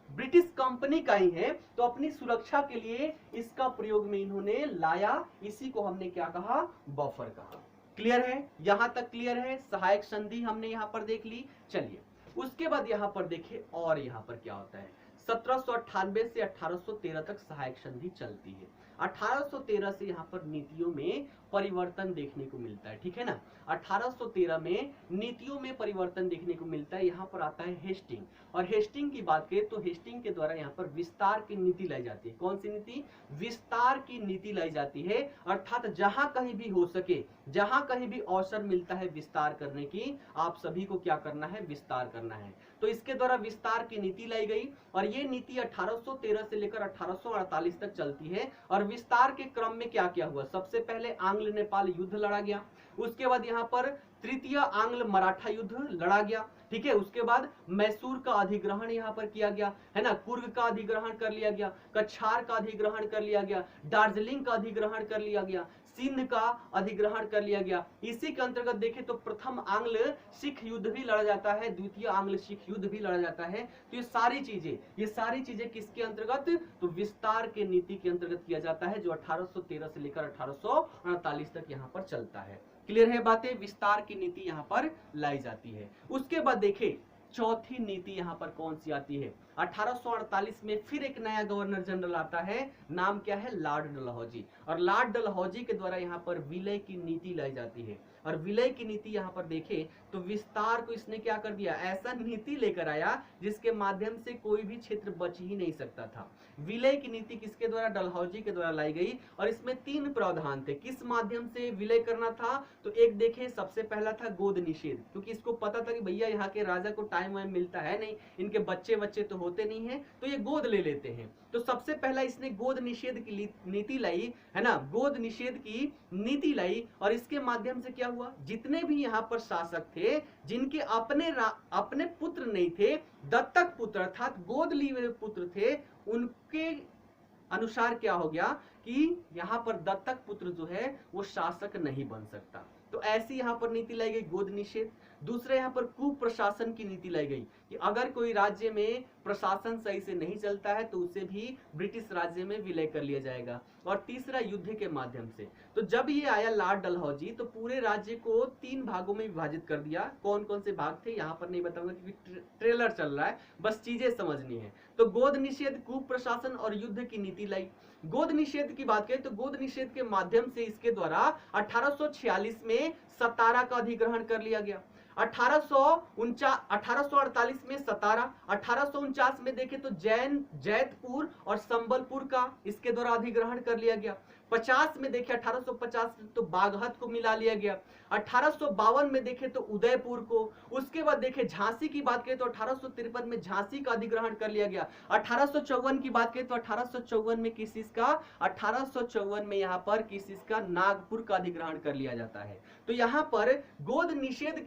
ब्रिटिश कंपनी का ही है। तो अपनी सुरक्षा के लिए इसका प्रयोग में इन्होंने लाया, इसी को हमने क्या कहा, बफर कहा। क्लियर है, यहां तक क्लियर है। सहायक संधि हमने यहां पर देख ली। चलिए उसके बाद यहां पर देखें और यहां पर क्या होता है। 1798 से 1813 तक सहायक संधि चलती है। 1813 से यहाँ पर नीतियों में परिवर्तन देखने को मिलता है। ठीक है ना, 1813 में नीतियों में परिवर्तन देखने को मिलता है। यहाँ पर आता है हेस्टिंग, और हेस्टिंग की बात करें तो हेस्टिंग के द्वारा यहाँ पर विस्तार की नीति लाई जाती है। कौन सी नीति, विस्तार की नीति लाई जाती है। अर्थात जहां कहीं भी हो सके, जहां कहीं भी अवसर मिलता है विस्तार करने की, आप सभी को क्या करना है, विस्तार करना है। तो इसके द्वारा विस्तार की नीति लाई गई और ये नीति 1813 से लेकर 1848 तक चलती है। और विस्तार के क्रम में क्या क्या हुआ, सबसे पहले आंग्ल नेपाल युद्ध लड़ा गया, उसके बाद यहाँ पर तृतीय आंग्ल मराठा युद्ध लड़ा गया। ठीक है, उसके बाद मैसूर का अधिग्रहण यहाँ पर किया गया, है ना, कुर्ग का अधिग्रहण कर लिया गया, कछार का अधिग्रहण कर लिया गया, दार्जिलिंग का अधिग्रहण कर लिया गया, सिंध का अधिग्रहण कर लिया गया। इसी के अंतर्गत देखें तो प्रथम आंग्ल सिख युद्ध भी लड़ा जाता है, द्वितीय आंग्ल सिख युद्ध भी लड़ा जाता है। तो ये सारी चीजें किसके अंतर्गत, तो विस्तार के नीति के अंतर्गत किया जाता है, जो 1813 से लेकर 1848 तक यहाँ पर चलता है। क्लियर है बातें, विस्तार की नीति यहाँ पर लाई जाती है। उसके बाद देखें चौथी नीति यहाँ पर कौन सी आती है। 1848 में फिर एक नया गवर्नर जनरल आता है, नाम क्या है, लॉर्ड डलहौजी। और लॉर्ड डलहौजी के द्वारा यहाँ पर विलय की नीति लाई जाती है। और विलय की नीति यहाँ पर देखें तो विस्तार को इसने क्या कर दिया, ऐसा नीति लेकर आया जिसके माध्यम से कोई भी क्षेत्र बच ही नहीं सकता था। विलय की नीति किसके द्वारा, डलहौजी के द्वारा लाई गई। और इसमें तीन प्रावधान थे, किस माध्यम से विलय करना था। तो एक देखें, सबसे पहला था गोद निषेध, क्योंकि इसको पता था कि भैया यहाँ के राजा को टाइम वाइम मिलता है नहीं, इनके बच्चे तो होते नहीं है, तो ये गोद ले लेते हैं। तो सबसे पहला इसने गोद निषेध की नीति लाई, है ना, गोद निषेध की नीति लाई। और इसके माध्यम से क्या हुआ, जितने भी यहाँ पर शासक थे जिनके अपने पुत्र नहीं थे, दत्तक पुत्र अर्थात गोद लिए हुए पुत्र थे, उनके अनुसार क्या हो गया कि यहाँ पर दत्तक पुत्र जो है वो शासक नहीं बन सकता। तो ऐसी यहाँ पर नीति लाई गई, गोद निषेध। दूसरे यहाँ पर कुप्रशासन की नीति लाई गई कि अगर कोई राज्य में प्रशासन सही से नहीं चलता है तो उसे भी ब्रिटिश राज्य में विलय कर लिया जाएगा। और तीसरा युद्ध के माध्यम से। तो जब ये आया लॉर्ड डलहौजी तो पूरे राज्य को 3 भागों में विभाजित कर दिया। कौन कौन से भाग थे यहाँ पर नहीं बताऊंगा क्योंकि ट्रेलर चल रहा है, बस चीजें समझनी है। तो गोद निषेध, कुप्रशासन और युद्ध की नीति लाई। गोद निषेध की बात करें तो गोद निषेध के माध्यम से इसके द्वारा 1846 में सतारा का अधिग्रहण कर लिया गया। 1848 में सतारा, 1849 में देखें तो जैतपुर और संबलपुर का इसके द्वारा अधिग्रहण कर लिया गया। 50 में देखे 1850 में तो बागहत को मिला लिया गया। 1852 में देखे तो उदयपुर को। उसके बाद देखे झांसी की बात करें तो 1853 में झांसी का अधिग्रहण कर लिया गया। 1854 की बात करें तो 1854 में किस चीज का, 1854 में यहाँ पर किस चीज का, नागपुर का अधिग्रहण कर लिया जाता है। तो यहाँ पर गोद निषेध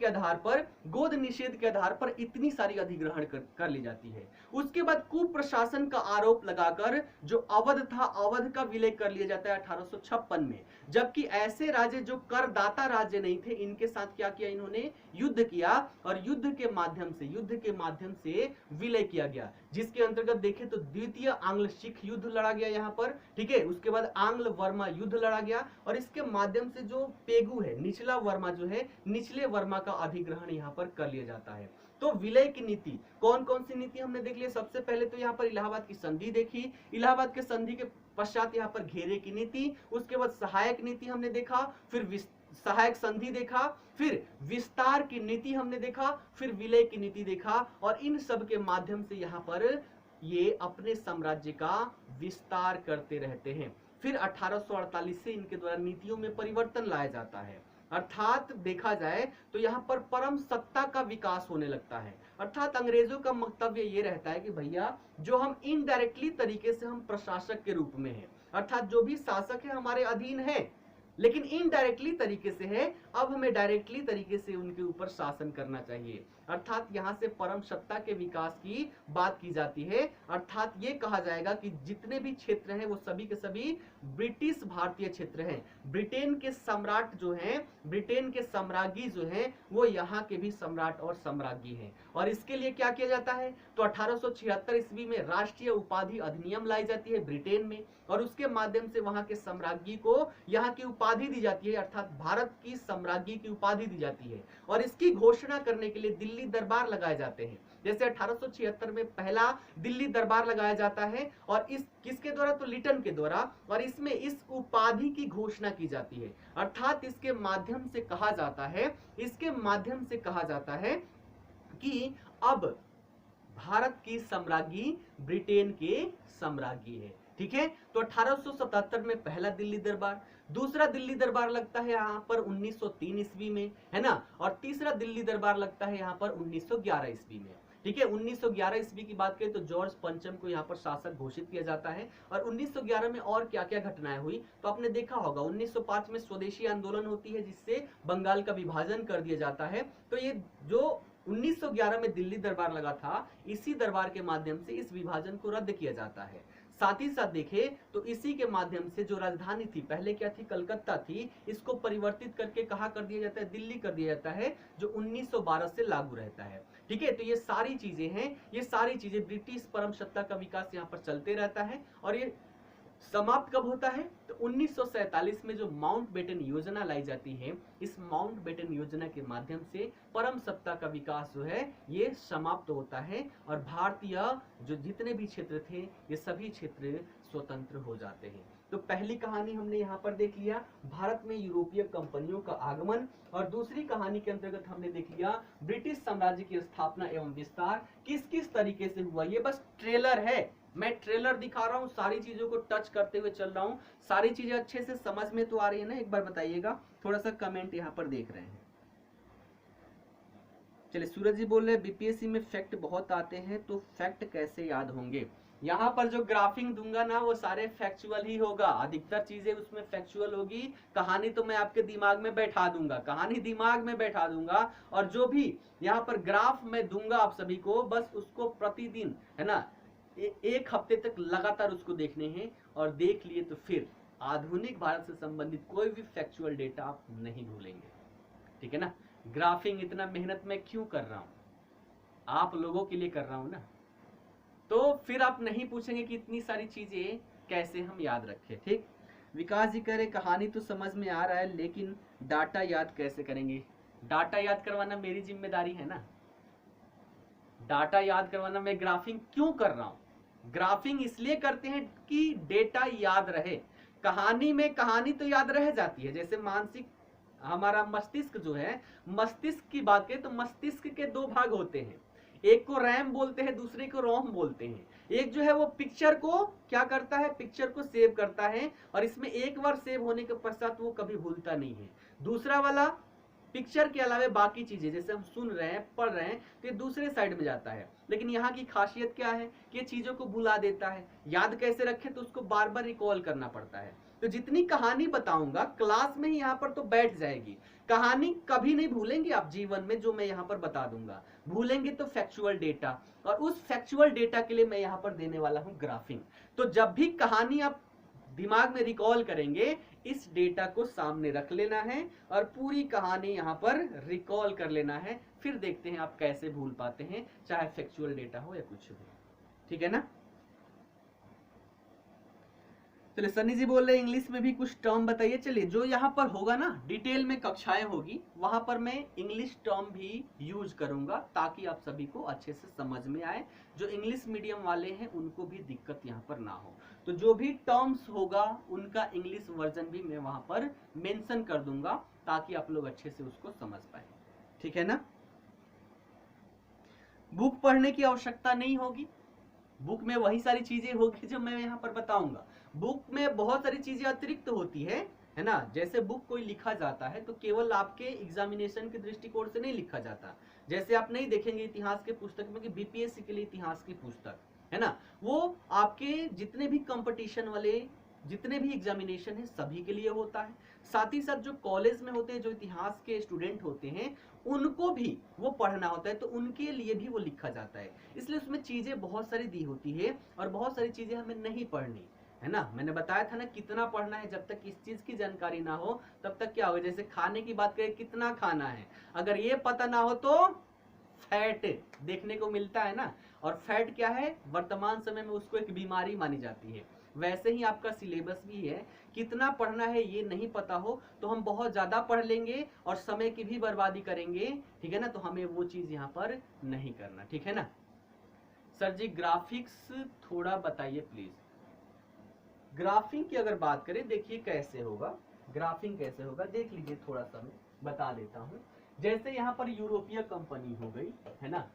के आधार पर इतनी सारी अधिग्रहण कर ली जाती है। उसके बाद कुप्रशासन का आरोप लगाकर जो अवध था, अवध का विलय कर लिया जाता है 1856 में। जबकि ऐसे राज्य जो करदाता राज्य नहीं थे, इनके साथ क्या किया, इन्होंने युद्ध किया और युद्ध के माध्यम से विलय किया गया, जिसके अंतर्गत देखें तो द्वितीय आंग्ल सिख युद्ध लड़ा गया यहाँ पर, ठीक है। उसके बाद आंग्ल वर्मा युद्ध लड़ा गया और इसके माध्यम से जो पेगु है, निचला वर्मा जो है, निचले वर्मा का अधिग्रहण यहाँ पर कर लिया जाता है। तो विलय की नीति, कौन कौन सी नीति हमने देख लिया। सबसे पहले तो यहाँ पर इलाहाबाद की संधि देखी, इलाहाबाद के संधि के पश्चात यहाँ पर घेरे की नीति, उसके बाद सहायक नीति हमने देखा, फिर सहायक संधि देखा, फिर विस्तार की नीति हमने देखा, फिर विलय की नीति देखा और इन सब के माध्यम से यहाँ पर ये अपने साम्राज्य का विस्तार करते रहते हैं। फिर 1848 से इनके द्वारा नीतियों में परिवर्तन लाया जाता है, अर्थात देखा जाए तो यहाँ पर परम सत्ता का विकास होने लगता है। अर्थात अंग्रेजों का वक्तव्य ये रहता है कि भैया जो हम इनडायरेक्टली तरीके से हम प्रशासक के रूप में हैं, अर्थात जो भी शासक है हमारे अधीन है, लेकिन इनडायरेक्टली तरीके से है, अब हमें डायरेक्टली तरीके से उनके ऊपर शासन करना चाहिए। अर्थात यहाँ से परम सत्ता के विकास की बात की जाती है। अर्थात ये कहा जाएगा कि जितने भी क्षेत्र हैं वो सभी के सभी ब्रिटिश भारतीय क्षेत्र हैं। ब्रिटेन के सम्राट जो हैं, ब्रिटेन के सम्राज्ञी जो हैं, वो यहाँ के भी सम्राट और सम्राज्ञी हैं। और इसके लिए क्या किया जाता है, तो 1876 ईस्वी में राष्ट्रीय उपाधि अधिनियम लाई जाती है ब्रिटेन में और उसके माध्यम से वहां के सम्राज्ञी को यहाँ की उपाधि दी जाती है, अर्थात भारत की सम्राज्ञी की उपाधि दी जाती है। और इसकी घोषणा करने के लिए दिल्ली दरबार लगाए जाते हैं। जैसे 1876 में पहला दिल्ली दरबार लगाया जाता है और इस किसके द्वारा, तो लिटन के द्वारा, और इसमें इस उपाधि की घोषणा की जाती है। अर्थात इसके माध्यम से कहा जाता है कि अब भारत की सम्राज्ञी ब्रिटेन के सम्राज्ञी है, ठीक है। तो 1877 में पहला दिल्ली दरबार, दूसरा दिल्ली दरबार लगता है यहाँ पर 1903 ईस्वी में, है ना, और तीसरा दिल्ली दरबार लगता है यहाँ पर 1911 ईस्वी में, ठीक है। 1911 ईस्वी की बात करें तो जॉर्ज पंचम को यहाँ पर शासक घोषित किया जाता है। और 1911 में और क्या क्या घटनाएं हुई तो आपने देखा होगा, 1905 में स्वदेशी आंदोलन होती है जिससे बंगाल का विभाजन कर दिया जाता है। तो ये जो 1911 में दिल्ली दरबार लगा था, इसी दरबार के माध्यम से इस विभाजन को रद्द किया जाता है। साथ ही साथ देखें तो इसी के माध्यम से जो राजधानी थी, पहले क्या थी, कलकत्ता थी, इसको परिवर्तित करके कहाँ कर दिया जाता है, दिल्ली कर दिया जाता है, जो 1912 से लागू रहता है, ठीक है। तो ये सारी चीजें हैं, ये सारी चीजें ब्रिटिश परम सत्ता का विकास यहाँ पर चलते रहता है। और ये समाप्त कब होता है, तो 1947 में जो माउंटबेटन योजना लाई जाती है, इस माउंटबेटन योजना के माध्यम से परम सत्ता का विकास जो है ये समाप्त होता है और भारतीय जो जितने भी क्षेत्र थे ये सभी क्षेत्र स्वतंत्र हो जाते हैं। तो पहली कहानी हमने यहाँ पर देख लिया, भारत में यूरोपीय कंपनियों का आगमन, और दूसरी कहानी के अंतर्गत हमने देख लिया ब्रिटिश साम्राज्य की स्थापना एवं विस्तार किस किस तरीके से हुआ। ये बस ट्रेलर है, मैं ट्रेलर दिखा रहा हूँ, सारी चीजों को टच करते हुए चल रहा हूँ। सारी चीजें अच्छे से समझ में तो आ रही है ना, एक बार बताइएगा, थोड़ा सा कमेंट यहाँ पर देख रहे हैं। चलिए, सूरज जी बोल रहे हैं बीपीएससी में फैक्ट बहुत आते हैं, तो फैक्ट कैसे याद होंगे। यहाँ पर जो ग्राफिंग दूंगा ना वो सारे फैक्चुअल ही होगा, अधिकतर चीजें उसमें फैक्चुअल होगी। कहानी तो मैं आपके दिमाग में बैठा दूंगा, और जो भी यहाँ पर ग्राफ मैं दूंगा आप सभी को, बस उसको प्रतिदिन, है ना, एक हफ्ते तक लगातार उसको देखने हैं, और देख लिए तो फिर आधुनिक भारत से संबंधित कोई भी फैक्चुअल डेटा आप नहीं भूलेंगे, ठीक है ना। ग्राफिंग इतना मेहनत मैं क्यों कर रहा हूं, आप लोगों के लिए कर रहा हूं ना, तो फिर आप नहीं पूछेंगे कि इतनी सारी चीजें कैसे हम याद रखें, ठीक। विकास जी कह रहे कहानी तो समझ में आ रहा है, लेकिन डाटा याद कैसे करेंगे। डाटा याद करवाना मेरी जिम्मेदारी है ना, डाटा याद करवाना। मैं ग्राफिंग क्यों कर रहा हूं, ग्राफिंग इसलिए करते हैं कि डेटा याद रहे। कहानी में कहानी तो याद रह जाती है, जैसे मानसिक हमारा मस्तिष्क जो है, मस्तिष्क की बात करें तो मस्तिष्क के दो भाग होते हैं, एक को रैम बोलते हैं, दूसरे को रोम बोलते हैं। एक जो है वो पिक्चर को क्या करता है, पिक्चर को सेव करता है और इसमें एक बार सेव होने के पश्चात वो कभी भूलता नहीं है। दूसरा वाला पिक्चर के अलावा बाकी चीजें जैसे हम सुन रहे हैं, पढ़ रहे हैं, तो ये दूसरे साइड में जाता है। लेकिन यहाँ की खासियत क्या है कि ये चीजों को भुला देता है। याद कैसे रखे, तो उसको बार बार रिकॉल करना पड़ता है। तो जितनी कहानी बताऊंगा क्लास में ही यहाँ पर तो बैठ जाएगी। कहानी कभी नहीं भूलेंगे आप जीवन में, जो मैं यहाँ पर बता दूंगा। भूलेंगे तो फैक्चुअल डेटा, और उस फैक्चुअल डेटा के लिए मैं यहाँ पर देने वाला हूँ ग्राफिंग। तो जब भी कहानी आप दिमाग में रिकॉल करेंगे, इस डेटा को सामने रख लेना है और पूरी कहानी यहाँ पर रिकॉल कर लेना है। फिर देखते हैं आप कैसे भूल पाते हैं, चाहे फैक्चुअल डेटा हो या कुछ हो। ठीक है ना। चलिए सन्नी जी बोल रहे हैं इंग्लिश में भी कुछ टर्म बताइए। चलिए जो यहाँ पर होगा ना, डिटेल में कक्षाएं होगी, वहां पर मैं इंग्लिश टर्म भी यूज करूंगा ताकि आप सभी को अच्छे से समझ में आए। जो इंग्लिश मीडियम वाले हैं उनको भी दिक्कत यहाँ पर ना हो। तो जो भी टर्म्स होगा उनका इंग्लिश वर्जन भी मैं वहां पर मेंशन कर दूंगा ताकि आप लोग अच्छे से उसको समझ पाए। ठीक है ना। बुक पढ़ने की आवश्यकता नहीं होगी। बुक में वही सारी चीजें होगी जो मैं यहाँ पर बताऊंगा। बुक में बहुत सारी चीजें अतिरिक्त होती है ना। जैसे बुक कोई लिखा जाता है तो केवल आपके एग्जामिनेशन के दृष्टिकोण से नहीं लिखा जाता। जैसे आप नहीं देखेंगे इतिहास के पुस्तक में कि बीपीएससी के लिए इतिहास की पुस्तक है ना, वो आपके जितने भी कंपटीशन वाले जितने भी एग्जामिनेशन है सभी के लिए होता है। साथ ही साथ जो कॉलेज में होते हैं, जो इतिहास के स्टूडेंट होते हैं, उनको भी वो पढ़ना होता है, तो उनके लिए भी वो लिखा जाता है। इसलिए उसमें चीजें बहुत सारी दी होती है और बहुत सारी चीजें हमें नहीं पढ़नी है ना। मैंने बताया था ना कितना पढ़ना है, जब तक इस चीज की जानकारी ना हो तब तक क्या होगा। जैसे खाने की बात करें, कितना खाना है, अगर ये पता ना हो तो फैट देखने को मिलता है ना। और फैट क्या है, वर्तमान समय में उसको एक बीमारी मानी जाती है। वैसे ही आपका सिलेबस भी है, कितना पढ़ना है ये नहीं पता हो तो हम बहुत ज्यादा पढ़ लेंगे और समय की भी बर्बादी करेंगे। ठीक है ना। तो हमें वो चीज यहाँ पर नहीं करना। ठीक है ना। सर जी ग्राफिक्स थोड़ा बताइए प्लीज। ग्राफिंग की अगर बात करें, देखिए कैसे होगा, ग्राफिंग कैसे होगा देख लीजिए, थोड़ा सा मैं बता देता हूँ। जैसे यहाँ पर यूरोपीय कंपनी हो गई है ना,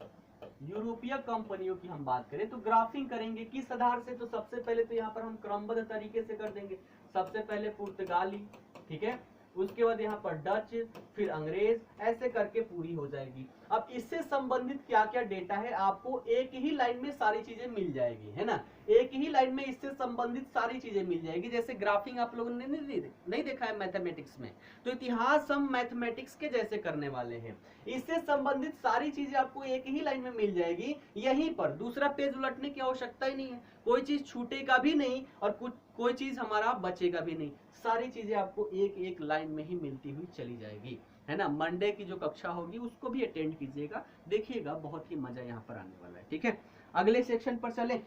यूरोपीय कंपनियों की हम बात करें तो ग्राफिंग करेंगे किस आधार से। तो सबसे पहले तो यहाँ पर हम क्रमबद्ध तरीके से कर देंगे। सबसे पहले पुर्तगाली, ठीक है, उसके बाद यहाँ पर डच, फिर अंग्रेज, ऐसे करके पूरी हो जाएगी। अब इससे संबंधित क्या क्या डेटा है आपको एक ही लाइन में सारी चीजें मिल जाएगी, है ना। एक ही लाइन में इससे संबंधित सारी चीजें मिल जाएगी। जैसे ग्राफिंग आप लोगों ने नहीं देखा है मैथमेटिक्स में, तो इतिहास हम मैथमेटिक्स के जैसे करने वाले हैं। इससे संबंधित सारी चीजें आपको एक ही लाइन में मिल जाएगी। यहीं पर दूसरा पेज उलटने की आवश्यकता ही नहीं है, कोई चीज छूटेगा भी नहीं और कोई चीज हमारा बचेगा भी नहीं। सारी चीजें आपको एक एक लाइन में ही मिलती हुई चली जाएगी, है ना। मंडे की जो कक्षा होगी उसको भी अटेंड कीजिएगा, देखिएगा बहुत ही मजा यहाँ पर आने वाला है। ठीक है, अगले सेक्शन पर चले।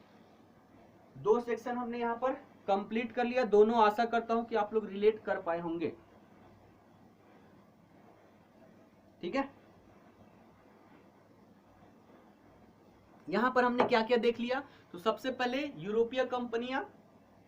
2 सेक्शन हमने यहाँ पर कंप्लीट कर लिया, दोनों आशा करता हूं कि आप लोग रिलेट कर पाए होंगे। ठीक है, यहां पर हमने क्या क्या देख लिया। तो सबसे पहले यूरोपीय कंपनियां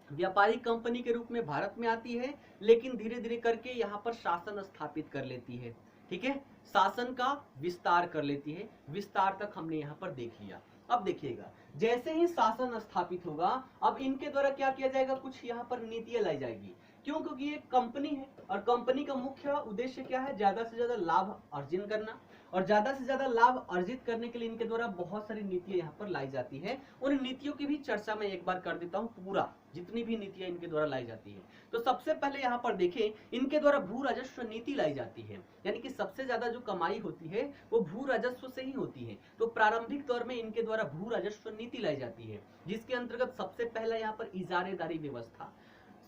व्यापारिक कंपनी के रूप में भारत में आती है, लेकिन धीरे धीरे करके यहाँ पर शासन स्थापित कर लेती है। ठीक है, शासन का विस्तार कर लेती है। विस्तार तक हमने यहाँ पर देख लिया। अब देखिएगा, जैसे ही शासन स्थापित होगा, अब इनके द्वारा क्या किया जाएगा, कुछ यहाँ पर नीतियां लाई जाएगी। क्यों, क्योंकि ये कंपनी है और कंपनी का मुख्य उद्देश्य क्या है, ज्यादा से ज्यादा लाभ अर्जन करना। और ज्यादा से ज्यादा लाभ अर्जित करने के लिए इनके द्वारा बहुत सारी नीतियां यहाँ पर लाई जाती है। उन नीतियों की भी चर्चा मैं एक बार कर देता हूँ, पूरा जितनी भी नीतियां इनके द्वारा लाई जाती है। तो सबसे पहले यहाँ पर देखें, इनके द्वारा भू राजस्व नीति लाई जाती है, यानी कि सबसे ज्यादा जो कमाई होती है वो भू राजस्व से ही होती है। तो प्रारंभिक दौर में इनके द्वारा भू राजस्व नीति लाई जाती है, जिसके अंतर्गत सबसे पहला यहाँ पर इजारेदारी व्यवस्था।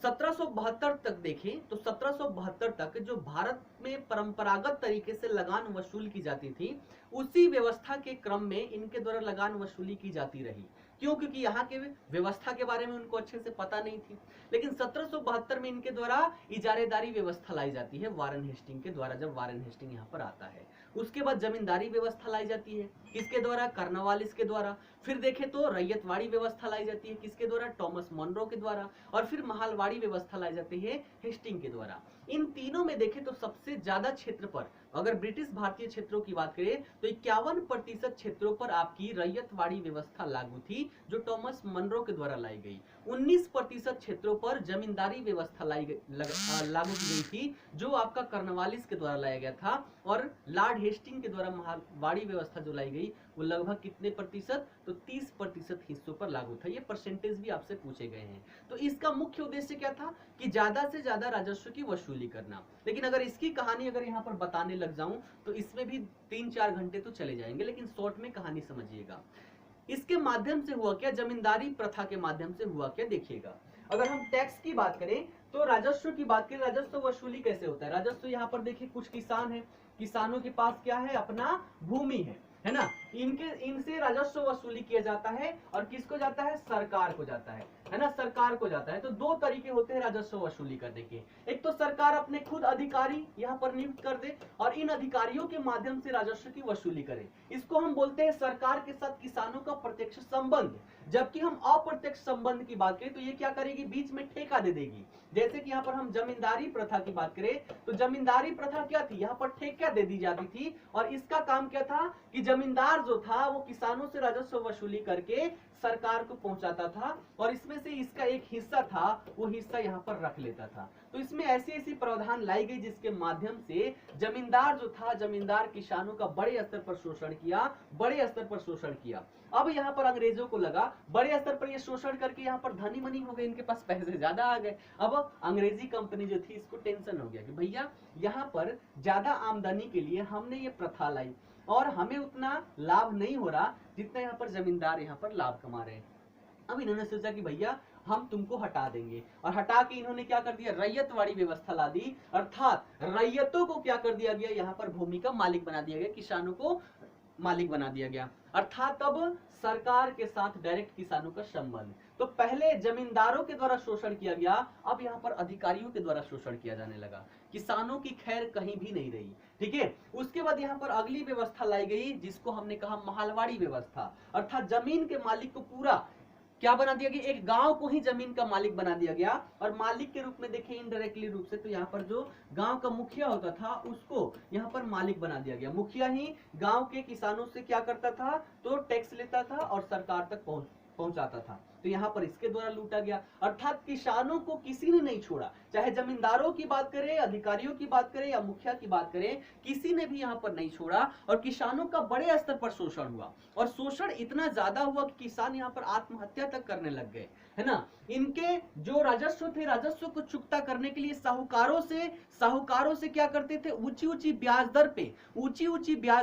1772 तक देखें तो 1772 तक जो भारत में परंपरागत तरीके से लगान वसूल की जाती थी, उसी व्यवस्था के क्रम में इनके द्वारा लगान वसूली की जाती रही। क्यों, क्योंकि यहाँ के व्यवस्था के बारे में उनको अच्छे से पता नहीं थी। लेकिन 1772 में इनके द्वारा इजारेदारी व्यवस्था लाई जाती है वारेन हेस्टिंग के द्वारा, जब वारेन हेस्टिंग यहाँ पर आता है। उसके बाद जमींदारी व्यवस्था लाई जाती है, किसके द्वारा? कार्नवालिस के द्वारा। फिर देखें तो रैयतवाड़ी व्यवस्था लाई जाती है, किसके द्वारा? टॉमस मनरो के द्वारा। और फिर महालवाड़ी व्यवस्था लाई जाती है हेस्टिंग के द्वारा। इन तीनों में देखें तो सबसे ज्यादा क्षेत्र पर, अगर ब्रिटिश भारतीय क्षेत्रों की बात करें तो 51% क्षेत्रों पर आपकी रैयतवाड़ी व्यवस्था लागू थी, जो टॉमस मनरो के द्वारा लाई गई। 19% क्षेत्रों पर जमींदारी व्यवस्था लागू की गई थी, जो आपका कार्नवालिस के द्वारा लाया गया था। और लॉर्ड हेस्टिंग के द्वारा महालवाड़ी व्यवस्था जो लाई गई वो लगभग कितने प्रतिशत? तो 30% हिस्सों पर लागू था। ये परसेंटेज भी आपसे पूछे गए हैं। तो इसका मुख्य उद्देश्य क्या था? कि ज्यादा से ज्यादा राजस्व की वसूली करना। लेकिन अगर इसकी कहानी अगर यहाँ पर बताने लग जाऊं तो इसमें भी 3-4 घंटे तो चले जाएंगे, लेकिन शॉर्ट में कहानी समझिएगा। इसके माध्यम से हुआ क्या? जमींदारी प्रथा के माध्यम से हुआ क्या, देखिएगा। अगर हम टैक्स की बात करें तो राजस्व की बात करें, राजस्व वसूली कैसे होता है? राजस्व यहाँ पर देखिए, कुछ किसान है, किसानों के पास क्या है? अपना भूमि है ना, इनसे राजस्व वसूली किया जाता है। और किसको जाता है? सरकार को जाता है ना, सरकार को जाता है। तो दो तरीके होते हैं राजस्व वसूली करने के। एक तो सरकार अपने खुद अधिकारी यहाँ पर नियुक्त कर दे और इन अधिकारियों के माध्यम से राजस्व की वसूली करे। इसको हम बोलते हैं सरकार के साथ किसानों का प्रत्यक्ष संबंध। जबकि हम अप्रत्यक्ष संबंध की बात करें तो ये क्या करेगी? बीच में ठेका दे देगी। जैसे कि यहाँ पर हम जमींदारी प्रथा की बात करें तो जमींदारी प्रथा क्या थी? यहाँ पर ठेका दे दी जाती थी और इसका काम क्या था? कि जमींदार जो था वो किसानों से राजस्व वसूली करके सरकार को पहुंचाता था और इसमें से इसका एक हिस्सा था, वो हिस्सा यहाँ पर रख लेता था। तो इसमें ऐसी ऐसी प्रावधान लाई गई जिसके माध्यम से जमींदार जो था, जमींदार किसानों का बड़े स्तर पर शोषण किया, बड़े स्तर पर शोषण किया। अब यहाँ पर अंग्रेजों को लगा बड़े स्तर पर ये शोषण करके यहाँ पर धनी मनी हो गए, इनके पास पैसे ज्यादा आ गए। अब अंग्रेजी कंपनी जो थी इसको टेंशन हो गया कि भैया यहाँ पर ज्यादा आमदनी के लिए हमने ये प्रथा लाई और हमें उतना लाभ नहीं हो रहा जितना यहाँ पर जमींदार यहाँ पर लाभ कमा रहे हैं। अब इन्होंने सोचा कि भैया हम तुमको हटा देंगे, और हटा के इन्होंने क्या कर दिया? रैयतवाड़ी व्यवस्था ला दी, अर्थात रैयतों को क्या कर दिया गया? यहाँ पर भूमि का मालिक बना दिया गया, किसानों को मालिक बना दिया गया। अर्थात अब सरकार के साथ डायरेक्ट किसानों का संबंध। तो पहले जमींदारों के द्वारा शोषण किया गया, अब यहाँ पर अधिकारियों के द्वारा शोषण किया जाने लगा। किसानों की खैर कहीं भी नहीं रही। ठीक है, उसके बाद यहाँ पर अगली व्यवस्था लाई गई जिसको हमने कहा महालवाड़ी व्यवस्था। अर्थात जमीन के मालिक को पूरा क्या बना दिया गया? एक गांव को ही जमीन का मालिक बना दिया गया। और मालिक के रूप में देखें इनडायरेक्टली रूप से, तो यहाँ पर जो गांव का मुखिया होता था उसको यहाँ पर मालिक बना दिया गया। मुखिया ही गांव के किसानों से क्या करता था? तो टैक्स लेता था और सरकार तक पहुंचाता था। तो यहाँ पर इसके द्वारा लूटा गया। अर्थात किसानों को किसी ने नहीं छोड़ा, चाहे जमींदारों की बात करें, अधिकारियों की बात करें या मुखिया की बात करें, किसी ने भी यहाँ पर नहीं छोड़ा। और किसानों का बड़े स्तर पर शोषण हुआ और शोषण इतना ज्यादा हुआ कि किसान यहाँ पर आत्महत्या तक करने लग गए, है ना। इनके जो राजस्व थे, राजस्व को चुकता करने के लिए साहूकारों से क्या करते थे? ऊंची ऊंची ब्याज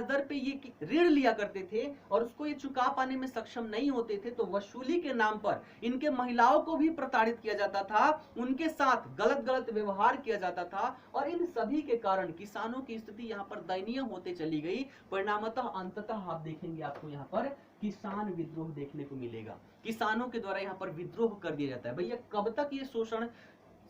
दर पे ये ऋण लिया करते थे और उसको ये चुका पाने में सक्षम नहीं होते थे। तो वसूली के नाम पर इनके महिलाओं को भी प्रताड़ित किया जाता था, उनके साथ गलत व्यवहार किया जाता था और इन सभी के कारण किसानों की स्थिति यहाँ पर दयनीय होते चली गई। परिणामतः अंततः आप देखेंगे आपको यहाँ पर किसान विद्रोह देखने को मिलेगा। किसानों के द्वारा यहाँ पर विद्रोह कर दिया जाता है। भैया कब तक ये शोषण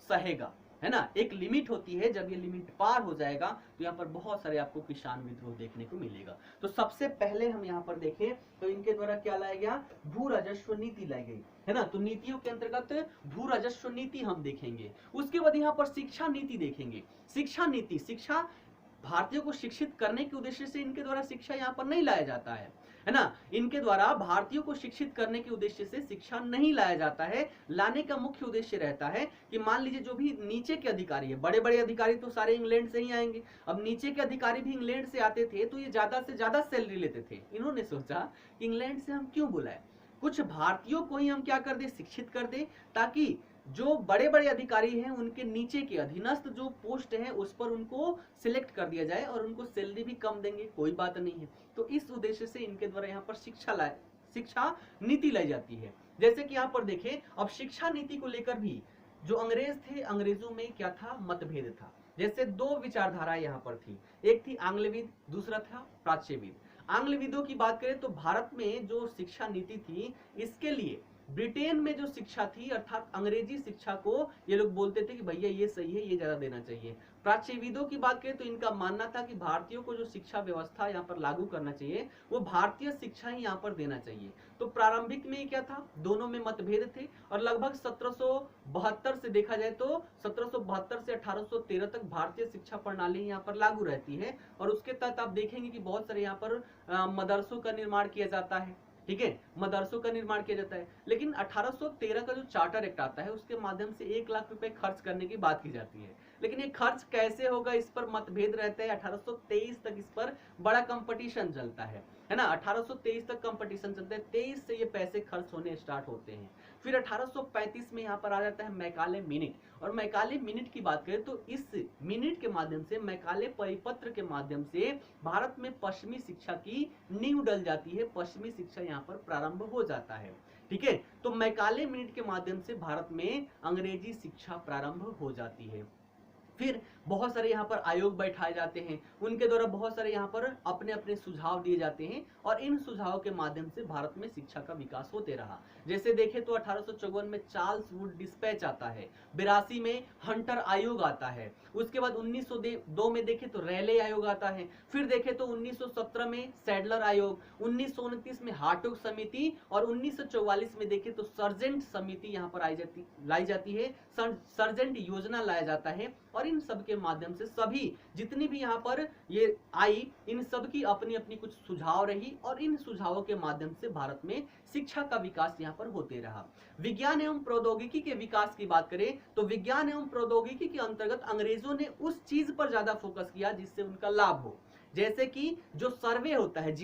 सहेगा, है ना। एक लिमिट होती है, जब ये लिमिट पार हो जाएगा तो यहाँ पर बहुत सारे आपको किसान विद्रोह देखने को मिलेगा। तो सबसे पहले हम यहाँ पर देखें तो इनके द्वारा क्या लाया गया? भू राजस्व नीति लाई गई, है ना। तो नीतियों के अंतर्गत भू राजस्व नीति हम देखेंगे। उसके बाद यहाँ पर शिक्षा नीति देखेंगे। शिक्षा भारतीयों को शिक्षित करने के उद्देश्य से इनके द्वारा शिक्षा यहाँ पर नहीं लाया जाता है ना। इनके द्वारा भारतीयों को शिक्षित करने के उद्देश्य से शिक्षा नहीं लाया जाता है। लाने का मुख्य उद्देश्य रहता है कि मान लीजिए जो भी नीचे के अधिकारी है, बड़े बड़े अधिकारी तो सारे इंग्लैंड से ही आएंगे। अब नीचे के अधिकारी भी इंग्लैंड से आते थे तो ये ज्यादा से ज्यादा सैलरी लेते थे। इन्होंने सोचा कि इंग्लैंड से हम क्यों बुलाए, कुछ भारतीयों को ही हम क्या कर दे? शिक्षित कर दे, ताकि जो बड़े बड़े अधिकारी हैं उनके नीचे के अधीनस्थ जो पोस्ट है उस पर उनको सिलेक्ट कर दिया जाए और उनको सैलरी भी कम देंगे, कोई बात नहीं है। तो इस उद्देश्य से इनके द्वारा यहाँ पर शिक्षा नीति लाई जाती है। जैसे कि यहाँ पर देखें, अब शिक्षा नीति को लेकर भी जो अंग्रेज थे, अंग्रेजों में क्या था? मतभेद था। जैसे दो विचारधाराएं यहाँ पर थी, एक थी आंग्लविद, दूसरा था प्राच्यविद। आंग्लविदों की बात करें तो भारत में जो शिक्षा नीति थी इसके लिए ब्रिटेन में जो शिक्षा थी अर्थात अंग्रेजी शिक्षा को ये लोग बोलते थे कि भैया ये सही है, ये ज्यादा देना चाहिए। प्राच्यविदों की बात करें तो इनका मानना था कि भारतीयों को जो शिक्षा व्यवस्था यहाँ पर लागू करना चाहिए वो भारतीय शिक्षा ही यहाँ पर देना चाहिए। तो प्रारंभिक में क्या था, दोनों में मतभेद थे और लगभग 1772 से देखा जाए तो 1772 से 1813 तक भारतीय शिक्षा प्रणाली यहाँ पर लागू रहती है और उसके तहत आप देखेंगे कि बहुत सारे यहाँ पर मदरसों का निर्माण किया जाता है। ठीक है, मदरसों का निर्माण किया जाता है। लेकिन 1813 का जो चार्टर एक्ट आता है उसके माध्यम से 1 लाख रुपए खर्च करने की बात की जाती है, लेकिन ये खर्च कैसे होगा इस पर मतभेद रहता है। 1823 तक इस पर बड़ा कंपटीशन चलता है ना, 1823 तक कंपटीशन चलता है, 23 से ये पैसे खर्च होने स्टार्ट होते हैं। फिर 1835 में यहाँ पर आ जाता है मैकाले मिनिट, और मैकाले मिनिट की बात करें तो इस मिनिट के माध्यम से, मैकाले परिपत्र के माध्यम से भारत में पश्चिमी शिक्षा की नींव डल जाती है, पश्चिमी शिक्षा यहाँ पर प्रारंभ हो जाता है। ठीक है, तो मैकाले मिनिट के माध्यम से भारत में अंग्रेजी शिक्षा प्रारंभ हो जाती है। फिर बहुत सारे यहाँ पर आयोग बैठाए जाते हैं, उनके द्वारा बहुत सारे यहाँ पर अपने अपने सुझाव दिए जाते हैं और इन सुझावों के माध्यम से भारत में शिक्षा का विकास होते रहा। जैसे देखें तो 1854 में चार्ल्स वुड डिस्पैच आता है, 82 में हंटर आयोग आता है, उसके बाद 1902 में देखें तो रैले आयोग आता है, फिर देखें तो 1917 में सैडलर आयोग, 1929 में हार्टोग समिति और 1944 में देखें तो सर्जेंट समिति यहाँ पर लाई जाती है, सर्जेंट योजना लाया जाता है। और इन सब के माध्यम से सभी जितनी भी यहाँ पर ये आई, इन सब की अपनी अपनी कुछ सुझाव रही और इन सुझावों के माध्यम से भारत में शिक्षा का विकास यहाँ पर होते रहा। विज्ञान एवं प्रौद्योगिकी के विकास की बात करें तो विज्ञान एवं प्रौद्योगिकी के अंतर्गत अंग्रेजों ने उस चीज पर ज्यादा फोकस किया जिससे उनका लाभ हो, जैसे कि जो सर्वे होता है,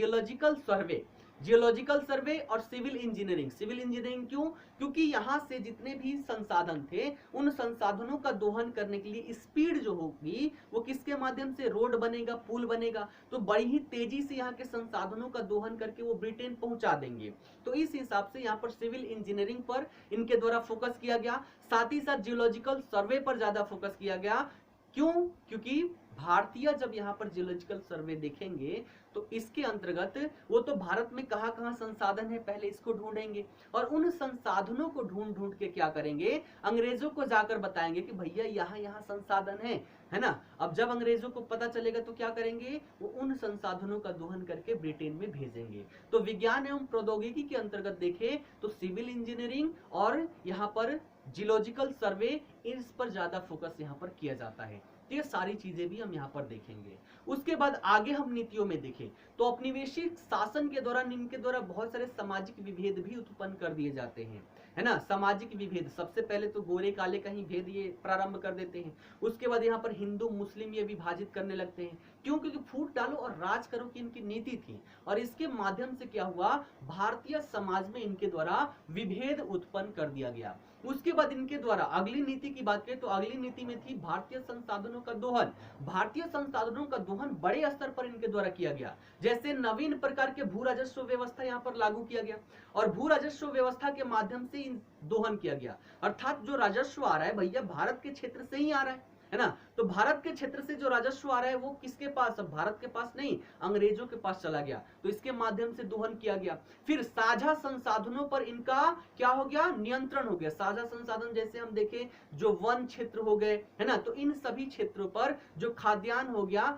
जियोलॉजिकल सर्वे और सिविल इंजीनियरिंग। सिविल इंजीनियरिंग क्यों? क्योंकि यहाँ से जितने भी संसाधन थे उन संसाधनों का दोहन करने के लिए स्पीड जो होगी वो किसके माध्यम से, रोड बनेगा, पुल बनेगा, तो बड़ी ही तेजी से यहाँ के संसाधनों का दोहन करके वो ब्रिटेन पहुंचा देंगे। तो इस हिसाब से यहाँ पर सिविल इंजीनियरिंग पर इनके द्वारा फोकस किया गया, साथ ही साथ जियोलॉजिकल सर्वे पर ज्यादा फोकस किया गया। क्यों? क्योंकि भारतीय जब यहाँ पर जियोलॉजिकल सर्वे देखेंगे तो इसके अंतर्गत वो तो भारत में कहाँ कहाँ संसाधन है पहले इसको ढूंढेंगे और उन संसाधनों को ढूंढ ढूंढ के क्या करेंगे, अंग्रेजों को जाकर बताएंगे कि भैया यहाँ यहाँ संसाधन है ना। अब जब अंग्रेजों को पता चलेगा तो क्या करेंगे, वो उन संसाधनों का दोहन करके ब्रिटेन में भेजेंगे। तो विज्ञान एवं प्रौद्योगिकी के अंतर्गत देखें तो सिविल इंजीनियरिंग और यहाँ पर जियोलॉजिकल सर्वे, इस पर ज्यादा फोकस यहाँ पर किया जाता है। तो ये सारी चीजें भी हम यहाँ पर देखेंगे। उसके बाद आगे हम नीतियों में देखें तो औपनिवेशिक शासन के दौरान इनके द्वारा बहुत सारे सामाजिक विभेद भी उत्पन्न कर दिए जाते हैं, है ना। सामाजिक विभेद, सबसे पहले तो गोरे काले का ही भेद ये प्रारंभ कर देते हैं। उसके बाद यहाँ पर हिंदू मुस्लिम ये विभाजित करने लगते हैं। क्यों? क्योंकि फूट डालो और राज करो की इनकी नीति थी और इसके माध्यम से क्या हुआ, भारतीय समाज में इनके द्वारा विभेद उत्पन्न कर दिया गया। उसके बाद इनके द्वारा अगली नीति की बात करें तो अगली नीति में थी भारतीय संसाधनों का दोहन। भारतीय संसाधनों का दोहन बड़े स्तर पर इनके द्वारा किया गया, जैसे नवीन प्रकार के भू राजस्व व्यवस्था यहाँ पर लागू किया गया और भू राजस्व व्यवस्था के माध्यम से दोहन किया गया। अर्थात जो राजस्व आ रहा है भैया भारत के क्षेत्र से ही आ रहा है ना। तो भारत के क्षेत्र से जो राजस्व आ रहा है वो किसके पास, अब भारत के पास नहीं, अंग्रेजों के पास चला गया। तो इसके माध्यम से दोहन किया गया। फिर साझा संसाधनों पर इनका क्या हो गया, नियंत्रण हो गया। साझा संसाधन जैसे हम देखें जो वन क्षेत्र हो गए, है ना, तो इन सभी क्षेत्रों पर जो खाद्यान्न हो गया,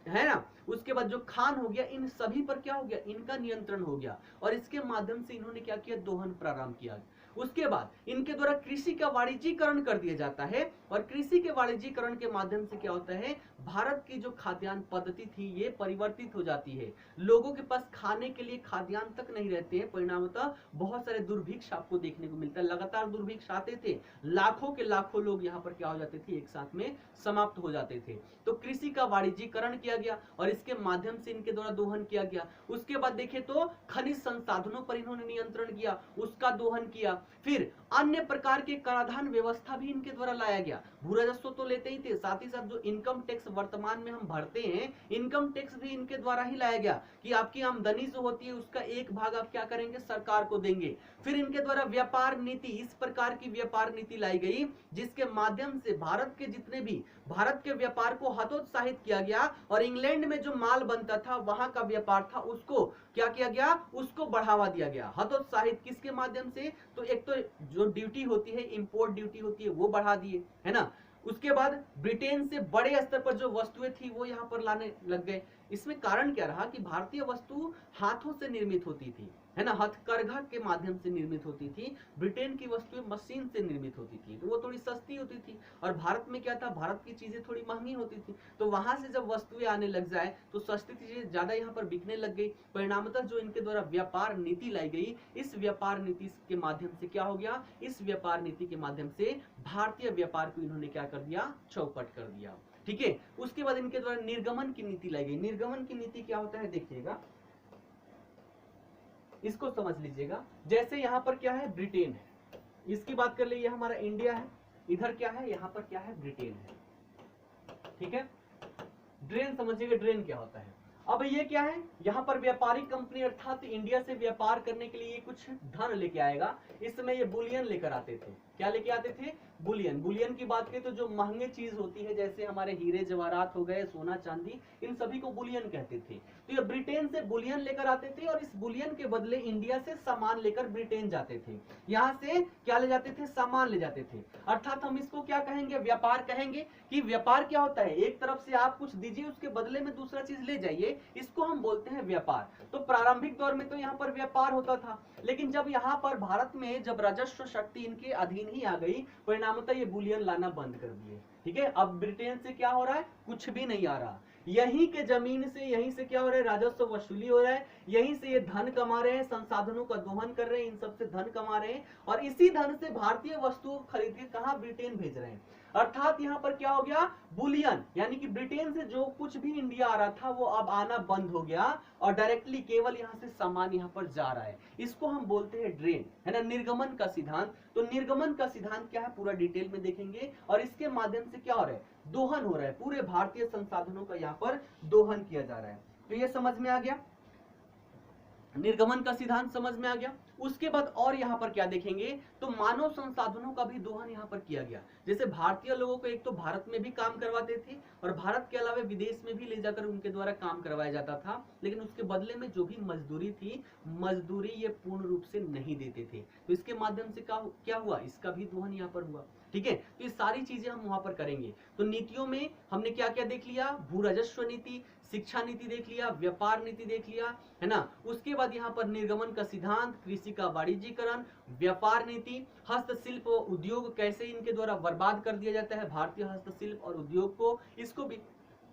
है ना, उसके बाद जो खान हो गया, इन सभी पर क्या हो गया, इनका नियंत्रण हो गया और इसके माध्यम से इन्होंने क्या किया, दोहन प्रारंभ किया। उसके बाद इनके द्वारा कृषि का वाणिज्यीकरण कर दिया जाता है और कृषि के वाणिज्यीकरण के माध्यम से क्या होता है, भारत की जो खाद्यान्न पद्धति थी ये परिवर्तित हो जाती है। लोगों के पास खाने के लिए खाद्यान्न तक नहीं रहते हैं, परिणामतः बहुत सारे दुर्भिक्ष आपको देखने को मिलता है। लगातार दुर्भिक्ष आते थे, लाखों के लाखों लोग यहाँ पर क्या हो जाते थे, एक साथ में समाप्त हो जाते थे। तो कृषि का वाणिज्यीकरण किया गया और इसके माध्यम से इनके द्वारा दोहन किया गया। उसके बाद देखें तो खनिज संसाधनों पर इन्होंने नियंत्रण किया, उसका दोहन किया। फिर अन्य प्रकार के कराधान व्यवस्था भी इनके द्वारा लाया गया। भू राजस्व तो लेते ही थे, साथ ही साथ जो इनकम टैक्स वर्तमान में हम भरते हैं, इनकम टैक्स भी इनके द्वारा ही लाया गया कि आपकी आमदनी जो होती है उसका एक भाग आप क्या करेंगे, सरकार को देंगे। फिर इनके द्वारा व्यापार नीति, इस प्रकार की व्यापार नीति लाई गई जिसके माध्यम से भारत के जितने भी भारत के व्यापार को हतोत्साहित किया गया और इंग्लैंड में जो माल बनता था वहां का व्यापार था उसको क्या किया गया, उसको बढ़ावा दिया गया। हतोत्साहित किसके माध्यम से, तो एक तो जो ड्यूटी होती है, इंपोर्ट ड्यूटी होती है, वो बढ़ा दिए, है ना। उसके बाद ब्रिटेन से बड़े स्तर पर जो वस्तुएं थी वो यहाँ पर लाने लग गए। इसमें कारण क्या रहा कि भारतीय वस्तु हाथों से निर्मित होती थी, है ना, हथकरघा के माध्यम से निर्मित होती थी। ब्रिटेन की वस्तुएं मशीन से निर्मित होती थी, तो वो थोड़ी सस्ती होती थी। और भारत में क्या था, भारत की चीजें थोड़ी महंगी होती थी। तो वहां से जब वस्तुएं आने लग जाए तो सस्ती चीजें ज्यादा यहाँ पर बिकने लग गई। परिणामतः जो इनके द्वारा व्यापार नीति लाई गई, इस व्यापार नीति के माध्यम से क्या हो गया, इस व्यापार नीति के माध्यम से भारतीय व्यापार को इन्होंने क्या कर दिया, चौपट कर दिया। ठीक है। उसके बाद इनके द्वारा निर्गमन की नीति लाई गई। निर्गमन की नीति क्या होता है, देखिएगा, इसको समझ लीजिएगा। जैसे यहाँ पर क्या है, ब्रिटेन है, इसकी बात कर लीजिए, हमारा इंडिया है, इधर क्या है, यहाँ पर क्या है, ब्रिटेन है। ठीक है। ड्रेन समझिएगा, ड्रेन क्या होता है। अब ये क्या है, यहाँ पर व्यापारिक कंपनी अर्थात इंडिया से व्यापार करने के लिए कुछ धन लेके आएगा। इस समय ये बुलियन लेकर आते थे। क्या लेके आते थे, बुलियन। बुलियन की बात करें तो जो महंगे चीज होती है, जैसे हमारे हीरे जवाहरात हो गए, सोना चांदी, इन सभी को बुलियन कहते थे। तो ये ब्रिटेन से बुलियन लेकर आते थे और इस बुलियन के बदले इंडिया से सामान लेकर ब्रिटेन जाते थे। यहाँ से क्या ले जाते थे, सामान ले जाते थे। अर्थात हम इसको क्या कहेंगे, व्यापार कहेंगे। कि व्यापार क्या होता है, एक तरफ से आप कुछ दीजिए, उसके बदले में दूसरा चीज ले जाइए, इसको हम बोलते हैं व्यापार। तो प्रारंभिक दौर में तो यहाँ पर व्यापार होता था, लेकिन जब यहाँ पर भारत में जब राजस्व शक्ति इनके अधीन ही आ गई, परिणामतः ये बुलियन लाना बंद कर दिए। ठीक है। अब ब्रिटेन से क्या हो रहा है, कुछ भी नहीं आ रहा। यहीं के जमीन से, यहीं से क्या हो रहा है, राजस्व वसूली हो रहा है, यहीं से ये धन कमा रहे हैं, संसाधनों का दोहन कर रहे हैं, इन सब से धन कमा रहे हैं और इसी धन से भारतीय वस्तुओं खरीद के कहां, ब्रिटेन भेज रहे हैं। अर्थात यहाँ पर क्या हो गया, बुलियन, यानी कि ब्रिटेन से जो कुछ भी इंडिया आ रहा था वो अब आना बंद हो गया और डायरेक्टली केवल यहाँ से सामान यहाँ पर जा रहा है। इसको हम बोलते हैं ड्रेन, है ना, निर्गमन का सिद्धांत। तो निर्गमन का सिद्धांत क्या है, पूरा डिटेल में देखेंगे और इसके माध्यम से क्या हो रहा है, दोहन हो रहा है, पूरे भारतीय संसाधनों का यहाँ पर दोहन किया जा रहा है। तो ये समझ में आ गया, निर्गमन का सिद्धांत समझ में आ गया। उसके बाद और यहाँ पर क्या देखेंगे, तो मानव संसाधनों का भी दोहन यहाँ पर किया गया। जैसे भारतीय लोगों को एक तो भारत में भी काम करवाते थे और भारत के अलावा विदेश में भी ले जाकर उनके द्वारा काम करवाया जाता था, लेकिन उसके बदले में जो भी मजदूरी थी, मजदूरी ये पूर्ण रूप से नहीं देते थे। तो इसके माध्यम से क्या हुआ, इसका भी दोहन यहाँ पर हुआ। ठीक है। तो ये सारी चीजें हम वहां पर करेंगे। तो नीतियों में हमने क्या क्या देख लिया, भू राजस्व नीति, शिक्षा नीति देख लिया, व्यापार नीति देख लिया, है ना। उसके बाद यहाँ पर निर्गमन का सिद्धांत, कृषि का वाणिज्यीकरण, व्यापार नीति, हस्तशिल्प और उद्योग कैसे इनके द्वारा बर्बाद कर दिया जाता है भारतीय हस्तशिल्प और उद्योग को, इसको भी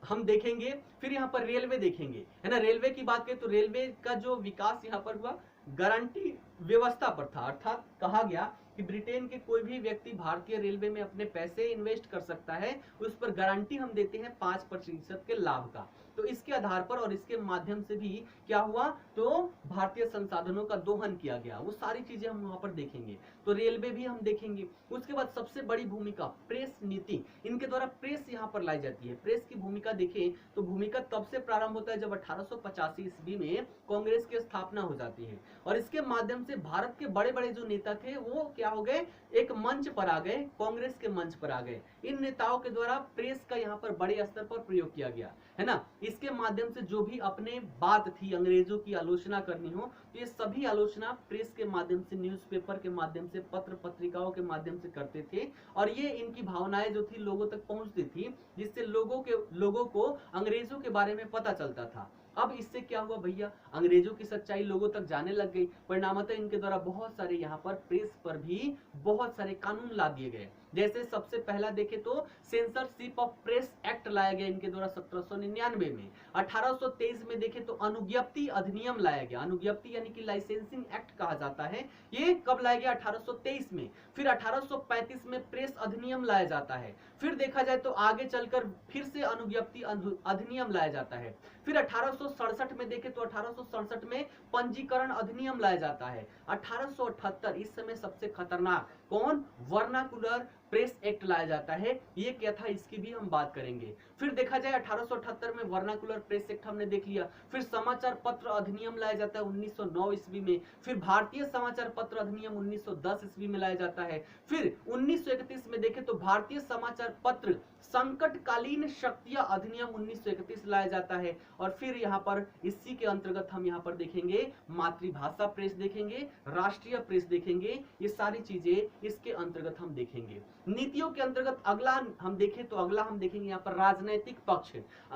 हम देखेंगे। फिर यहाँ पर रेलवे देखेंगे, है ना। रेलवे की बात करें तो रेलवे का जो विकास यहाँ पर हुआ गारंटी व्यवस्था पर था। अर्थात कहा गया कि ब्रिटेन के कोई भी व्यक्ति भारतीय रेलवे में अपने पैसे इन्वेस्ट कर सकता है, उस पर गारंटी हम देते हैं 5% के लाभ का। तो इसके आधार पर और इसके माध्यम से भी क्या हुआ, तो भारतीय संसाधनों का दोहन किया गया। वो सारी चीजें हम वहां पर देखेंगे। तो रेलवे भी हम देखेंगे। उसके बाद सबसे बड़ी भूमिका प्रेस नीति, इनके द्वारा प्रेस यहाँ पर लाई जाती है। प्रेस की भूमिका देखें तो भूमिका तब से प्रारंभ होता है जब 1885 ईस्वी में कांग्रेस की स्थापना हो जाती है और इसके माध्यम से भारत के बड़े बड़े जो नेता थे वो क्या हो गए, एक मंच पर आ गए, कांग्रेस के मंच पर आ गए। इन नेताओं के द्वारा प्रेस का यहाँ पर बड़े स्तर पर प्रयोग किया गया, है ना। इसके माध्यम से जो भी अपने बात थी, अंग्रेजों की आलोचना करनी हो, तो ये सभी आलोचना प्रेस के माध्यम से, न्यूज़पेपर के माध्यम से, पत्र पत्रिकाओं के माध्यम से करते थे और ये इनकी भावनाएं जो थी लोगों तक पहुंचती थी, जिससे लोगों को अंग्रेजों के बारे में पता चलता था। अब इससे क्या हुआ भैया, अंग्रेजों की सच्चाई लोगों तक जाने लग गई। परिणामतः इनके द्वारा बहुत सारे यहाँ पर प्रेस पर भी बहुत सारे कानून ला दिए गए। जैसे सबसे पहला देखे तो सेंसरशिप ऑफ प्रेस एक्ट लाया गया इनके द्वारा 1799 में। 1823 में देखे तो अनुज्ञप्ति अधिनियम लाया गया, अनुज्ञप्ति यानी कि लाइसेंसिंग एक्ट कहा जाता है, ये कब लाया गया? 1823 में। फिर 1835 में प्रेस अधिनियम लाया जाता है। फिर देखा जाए तो आगे चलकर फिर से अनुज्ञप्ति अधिनियम लाया जाता है। फिर 1867 में देखे तो 1867 में पंजीकरण अधिनियम लाया जाता है। 1878 इस समय सबसे खतरनाक कौन? वर्नाकुलर प्रेस एक्ट लाया जाता है। ये क्या था इसकी भी हम बात करेंगे। फिर देखा जाए 1878 में वर्नाकुलर प्रेस एक्ट हमने देख लिया। फिर समाचार पत्र अधिनियम लाया जाता है 1909 ईस्वी में। फिर भारतीय समाचार पत्र अधिनियम 1910 ईस्वी में लाया जाता है। फिर 1931 में देखें तो भारतीय समाचार पत्र संकटकालीन शक्तियां अधिनियम 1931 लाया जाता है। और फिर यहाँ पर इसी के अंतर्गत हम यहाँ पर देखेंगे मातृभाषा प्रेस देखेंगे, राष्ट्रीय प्रेस देखेंगे, ये सारी चीजें इसके अंतर्गत हम देखेंगे। नीतियों के अंतर्गत अगला हम देखें तो अगला हम देखेंगे यहाँ पर राजनैतिक पक्ष।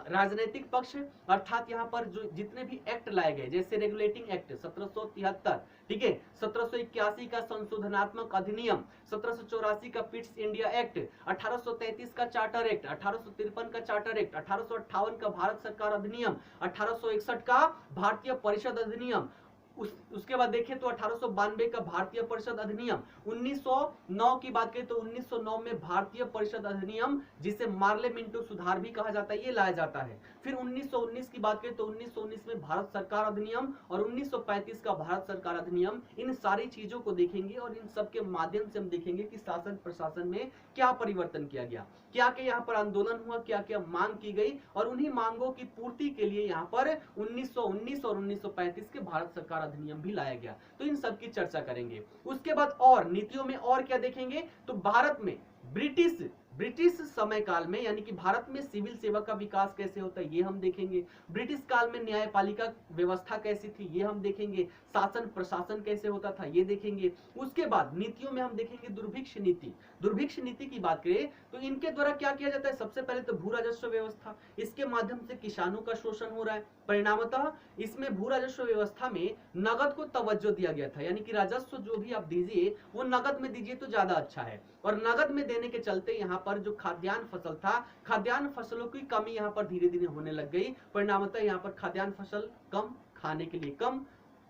राजनैतिक पक्ष अर्थात यहाँ पर जो जितने भी एक्ट लाए गए, जैसे रेगुलेटिंग एक्ट 1773, ठीक है, 1781 का संशोधनात्मक अधिनियम, 1784 का पिट्स इंडिया एक्ट, 1833 का चार्टर एक्ट, 1853 का चार्टर एक्ट, 1858 का भारत सरकार अधिनियम, 1861 का भारतीय परिषद अधिनियम, उसके बाद देखें तो 1892 का भारतीय परिषद अधिनियम, 1909 की बात करें तो 1909 में भारतीय परिषद अधिनियम जिसे मार्ले मिंटो सुधार भी कहा जाता है, ये लाया जाता है। फिर 1919 की बात करें तो 1919 में भारत सरकार अधिनियम और 1935 का भारत सरकार अधिनियम। इन सारी चीजों को देखेंगे और इन सब के माध्यम से हम देखेंगे कि शासन प्रशासन में क्या परिवर्तन किया गया, क्या क्या यहाँ पर आंदोलन हुआ, क्या क्या मांग की गई और उन्हीं मांगों की पूर्ति के लिए यहाँ पर 1919 और 1935 के भारत सरकार अधिनियम भी लाया गया। तो इन सब की चर्चा करेंगे। उसके बाद और नीतियों में और क्या देखेंगे तो भारत में ब्रिटिश समय काल में यानी कि भारत में सिविल सेवा का विकास कैसे होता है ये हम देखेंगे। ब्रिटिश काल में न्यायपालिका व्यवस्था कैसी थी ये हम देखेंगे। शासन प्रशासन कैसे होता था ये देखेंगे। उसके बाद नीतियों में हम देखेंगे दुर्भिक्ष नीति। दुर्भिक्ष नीति की बात करें तो इनके द्वारा क्या किया जाता है? सबसे पहले तो भू राजस्व व्यवस्था, इसके माध्यम से किसानों का शोषण हो रहा है। परिणामतः इसमें भू राजस्व व्यवस्था में नगद को तवज्जो दिया गया था, यानी कि राजस्व जो भी आप दीजिए वो नगद में दीजिए तो ज्यादा अच्छा है। और नगद में देने के चलते यहाँ पर जो खाद्यान्न फसल था, खाद्यान्न फसलों की कमी यहाँ पर धीरे धीरे होने लग गई। परिणामतः यहाँ पर खाद्यान्न फसल कम, खाने के लिए कम,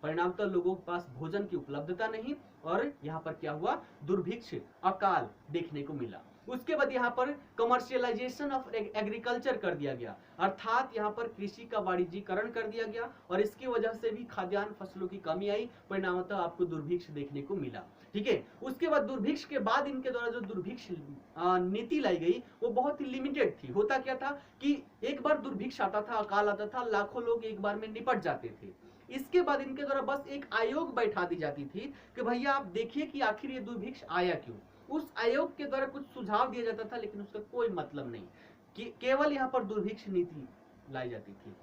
परिणामतः लोगों के पास भोजन की उपलब्धता नहीं और यहाँ पर क्या हुआ? दुर्भिक्ष, अकाल देखने को मिला। उसके बाद यहाँ पर कमर्शियलाइजेशन ऑफ एग्रीकल्चर कर दिया गया, अर्थात यहाँ पर कृषि का वाणिज्यीकरण कर दिया गया और इसकी वजह से भी खाद्यान्न फसलों की कमी आई। परिणामतः आपको दुर्भिक्ष देखने को मिला। ठीक है, उसके बाद दुर्भिक्ष के बाद इनके द्वारा जो दुर्भिक्ष नीति लाई गई वो बहुत ही लिमिटेड थी। होता क्या था कि एक बार दुर्भिक्ष आता था, अकाल आता था, लाखों लोग एक बार में निपट जाते थे। इसके बाद इनके द्वारा बस एक आयोग बैठा दी जाती थी कि भैया आप देखिए कि आखिर ये दुर्भिक्ष आया क्यों। उस आयोग के द्वारा कुछ सुझाव दिया जाता था लेकिन उसका कोई मतलब नहीं, कि केवल यहाँ पर दुर्भिक्ष नीति लाई जाती थी।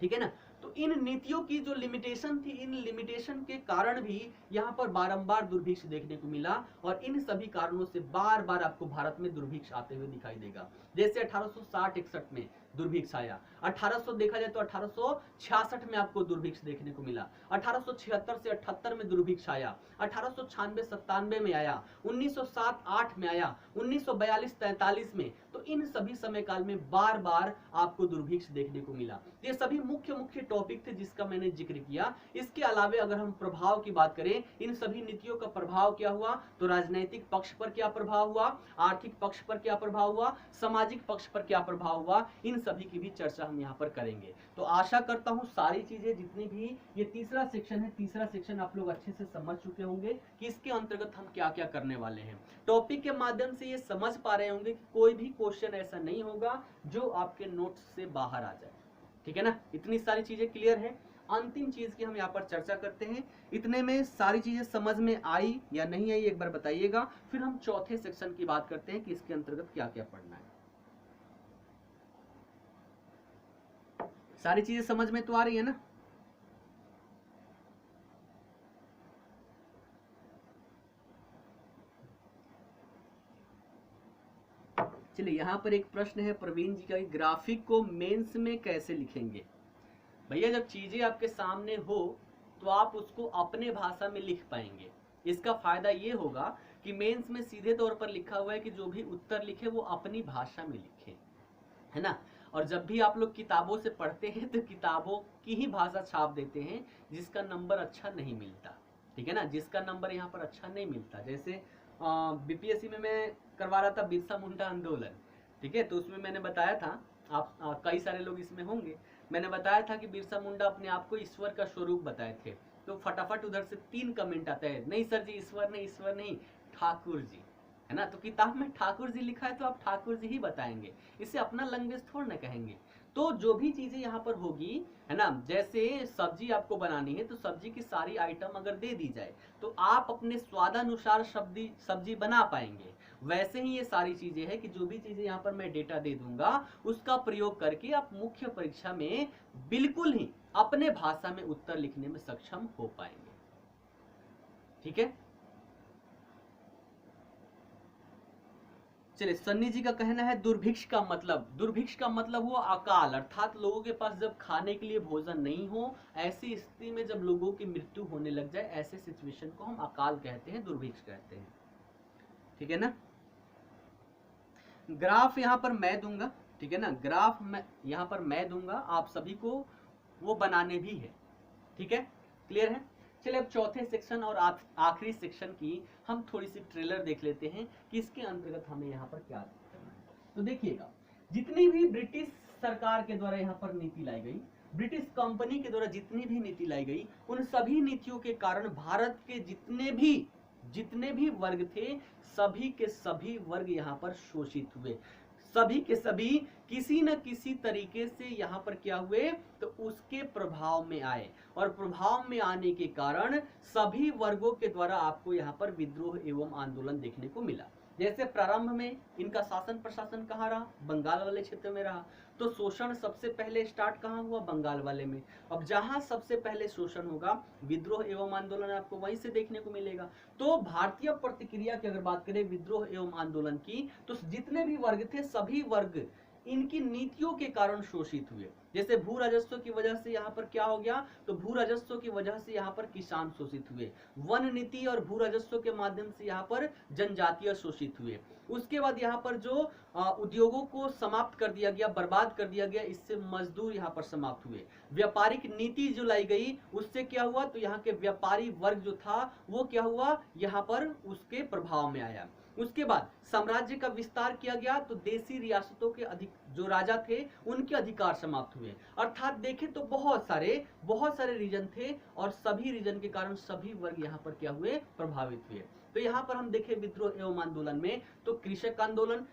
ठीक है ना। तो इन नीतियों की जो लिमिटेशन थी, इन लिमिटेशन के कारण भी यहाँ पर बारंबार दुर्भिक्ष देखने को मिला और इन सभी कारणों से बार बार आपको भारत में दुर्भिक्ष आते हुए दिखाई देगा। जैसे 1860-61 में दुर्भिक्ष आया, 1800 देखा जाए तो 1866 में आपको दुर्भिक्ष देखने को मिला, 1876 से 78 में दुर्भिक्ष आया, 1896-97 में आया, 1907-08 में आया, 1942-43 में। तो इन सभी समय काल में बार बार आपको दुर्भिक्ष देखने को मिला। ये सभी मुख्य टॉपिक थे जिसका मैंने जिक्र किया। इसके अलावे अगर हम प्रभाव की बात करें, इन सभी नीतियों का प्रभाव क्या हुआ, तो राजनीतिक पक्ष पर क्या प्रभाव हुआ, आर्थिक पक्ष पर क्या प्रभाव हुआ, सामाजिक पक्ष पर क्या प्रभाव हुआ, इन सभी की भी चर्चा हम यहाँ पर करेंगे। तो आशा करता हूँ सारी चीजें जितनी भी ये तीसरा सेक्शन है, तीसरा सेक्शन आप लोग अच्छे से समझ चुके होंगे कि इसके अंतर्गत हम क्या क्या करने वाले हैं। टॉपिक के माध्यम से ये समझ पा रहे होंगे कि कोई भी क्वेश्चन ऐसा नहीं होगा जो आपके नोट्स से बाहर आ जाए। ठीक है ना, इतनी सारी चीजें क्लियर है। अंतिम चीज की हम यहाँ पर चर्चा करते हैं। इतने में सारी चीजें समझ में आई या नहीं आई एक बार बताइएगा। फिर हम चौथे सेक्शन की बात करते हैं कि इसके अंतर्गत क्या क्या पढ़ना है। सारी चीजें समझ में तो आ रही है ना। चलिए, यहाँ पर एक प्रश्न है प्रवीण जी का, ग्राफिक को मेंस में कैसे लिखेंगे। भैया जब चीजें आपके सामने हो तो आप उसको अपने भाषा में लिख पाएंगे। इसका फायदा ये होगा कि मेंस में सीधे तौर पर लिखा हुआ है कि जो भी उत्तर लिखे वो अपनी भाषा में लिखे, है ना। और जब भी आप लोग किताबों से पढ़ते हैं तो किताबों की ही भाषा छाप देते हैं, जिसका नंबर अच्छा नहीं मिलता, ठीक है ना, जिसका नंबर यहाँ पर अच्छा नहीं मिलता। जैसे बीपीएससी में मैं करवा रहा था बिरसा मुंडा आंदोलन, ठीक है, तो उसमें मैंने बताया था, आप कई सारे लोग इसमें होंगे, मैंने बताया था कि बिरसा मुंडा अपने आप को ईश्वर का स्वरूप बताए थे। तो फटाफट उधर से 3 कमेंट आता है, नहीं सर जी ईश्वर नहीं, ईश्वर नहीं, ठाकुर जी, है ना। तो किताब में ठाकुर जी लिखा है तो आप ठाकुर जी ही बताएंगे, इसे अपना लैंग्वेज थोड़ा ना कहेंगे। तो जो भी चीजें यहाँ पर होगी, है ना, जैसे सब्जी आपको बनानी है तो सब्जी की सारी आइटम अगर दे दी जाए तो आप अपने स्वादानुसार सब्जी बना पाएंगे। वैसे ही ये सारी चीजें हैं कि जो भी चीजें यहाँ पर मैं डेटा दे दूंगा उसका प्रयोग करके आप मुख्य परीक्षा में बिल्कुल ही अपने भाषा में उत्तर लिखने में सक्षम हो पाएंगे, ठीक है। चलिए, सन्नी जी का कहना है दुर्भिक्ष का मतलब हुआ अकाल, अर्थात लोगों के पास जब खाने के लिए भोजन नहीं हो, ऐसी स्थिति में जब लोगों की मृत्यु होने लग जाए, ऐसे सिचुएशन को हम अकाल कहते हैं, दुर्भिक्ष कहते हैं, ठीक है ना। ग्राफ यहाँ पर मैं दूंगा, ठीक है ना, ग्राफ मैं यहाँ पर मैं दूंगा, आप सभी को वो बनाने भी है, ठीक है, क्लियर है। चलिए अब चौथे सेक्शन और आखिरी सेक्शन की हम थोड़ी सी ट्रेलर देख लेते हैं कि इसके अंतर्गत हमें यहाँ पर क्या करना है। तो देखिएगा, जितनी भी ब्रिटिश सरकार के द्वारा यहाँ पर नीति लाई गई, ब्रिटिश कंपनी के द्वारा जितनी भी नीति लाई गई, उन सभी नीतियों के कारण भारत के जितने भी वर्ग थे, सभी के सभी वर्ग यहाँ पर शोषित हुए, सभी के सभी किसी न किसी तरीके से यहाँ पर क्या हुए, तो उसके प्रभाव में आए, और प्रभाव में आने के कारण सभी वर्गों के द्वारा आपको यहाँ पर विद्रोह एवं आंदोलन देखने को मिला। जैसे प्रारंभ में इनका शासन प्रशासन कहाँ रहा, बंगाल वाले क्षेत्र में रहा, तो शोषण सबसे पहले स्टार्ट कहाँ हुआ, बंगाल वाले में। अब जहां सबसे पहले शोषण होगा, विद्रोह एवं आंदोलन आपको वहीं से देखने को मिलेगा। तो भारतीय प्रतिक्रिया की अगर बात करें विद्रोह एवं आंदोलन की, तो जितने भी वर्ग थे सभी वर्ग इनकी नीतियों के कारण शोषित हुए। जैसे भू राजस्व की वजह से यहाँ पर क्या हो गया, तो भू राजस्व की वजह से यहाँ पर किसान शोषित हुए, वन नीति और भू राजस्व के माध्यम से यहाँ पर जनजातीय शोषित हुए। उसके बाद यहाँ पर जो उद्योगों को समाप्त कर दिया गया, बर्बाद कर दिया गया, इससे मजदूर यहाँ पर समाप्त हुए। व्यापारिक नीति जो लाई गई उससे क्या हुआ, तो यहाँ के व्यापारी वर्ग जो था वो क्या हुआ, यहाँ पर उसके प्रभाव में आया। उसके बाद साम्राज्य का विस्तार किया गया, तो देशी रियासतों के जो राजा थे उनके अधिकार समाप्त हुए। अर्थात देखें तो बहुत सारे रीजन थे, और सभी रीजन के कारण सभी वर्ग यहाँ पर क्या हुए, प्रभावित हुए। तो यहाँ पर हम देखें विद्रोह एवं आंदोलन में, तो कृषक आंदोलन,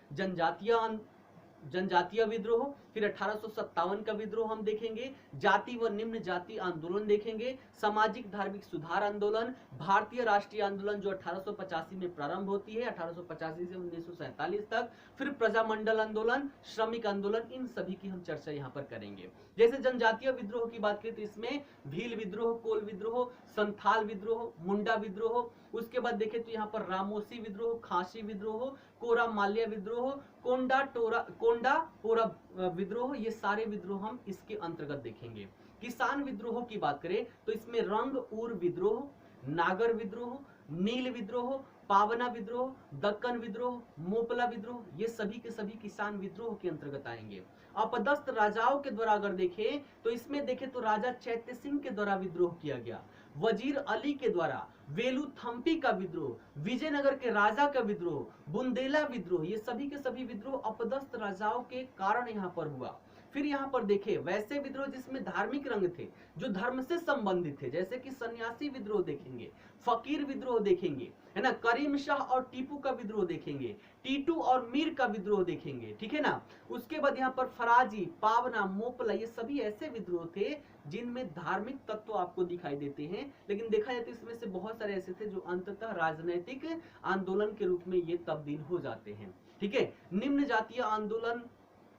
जनजातीय विद्रोह, फिर 1857 का विद्रोह हम देखेंगे, जाति व निम्न जाति आंदोलन देखेंगे, सामाजिक धार्मिक सुधार आंदोलन, भारतीय राष्ट्रीय आंदोलन जो 1885 में प्रारंभ होती है, 1885 से 1947 तक, फिर प्रजामंडल आंदोलन, श्रमिक आंदोलन, इन सभी की हम चर्चा यहाँ पर करेंगे। जैसे जनजातीय विद्रोह की बात करें तो इसमें भील विद्रोह, कोल विद्रोह, संथाल विद्रोह, मुंडा विद्रोह, उसके बाद देखें तो यहाँ पर रामोसी विद्रोह, खासी विद्रोह, कोरा माल्या विद्रोह, कोंडा पोरा विद्रोह, ये सारे विद्रोह हम इसके अंतर्गत देखेंगे। किसान विद्रोह की बात करें तो इसमें रंग उर विद्रोह, नागर विद्रोह, नील विद्रोह, पावना विद्रोह, दक्कन विद्रोह, मोपला विद्रोह, ये सभी के सभी किसान विद्रोह के अंतर्गत आएंगे। अपदस्थ राजाओं के द्वारा अगर देखें तो इसमें देखें तो राजा चैत्य सिंह के द्वारा विद्रोह किया गया, वजीर अली के द्वारा, वेलुथम्पी का विद्रोह, विजयनगर के राजा का विद्रोह, बुंदेला विद्रोह, ये सभी के सभी विद्रोह अपदस्थ राजाओं के कारण यहाँ पर हुआ। फिर यहाँ पर देखें वैसे विद्रोह जिसमें धार्मिक रंग थे, जो धर्म से संबंधित थे, जैसे कि सन्यासी विद्रोह देखेंगे, फकीर विद्रोह देखेंगे, है ना, करीम शाह और टीपू का विद्रोह देखेंगे, टीटू और मीर का विद्रोह देखेंगे, ठीक है ना। उसके बाद यहाँ पर फराजी, पावना, मोपला, ये सभी ऐसे विद्रोह थे जिनमें धार्मिक तत्व आपको दिखाई देते हैं, लेकिन देखा जाए तो इसमें से बहुत सारे ऐसे थे जो अंततः राजनीतिक आंदोलन के रूप में ये तब्दील हो जाते हैं, ठीक है। निम्न जातीय आंदोलन,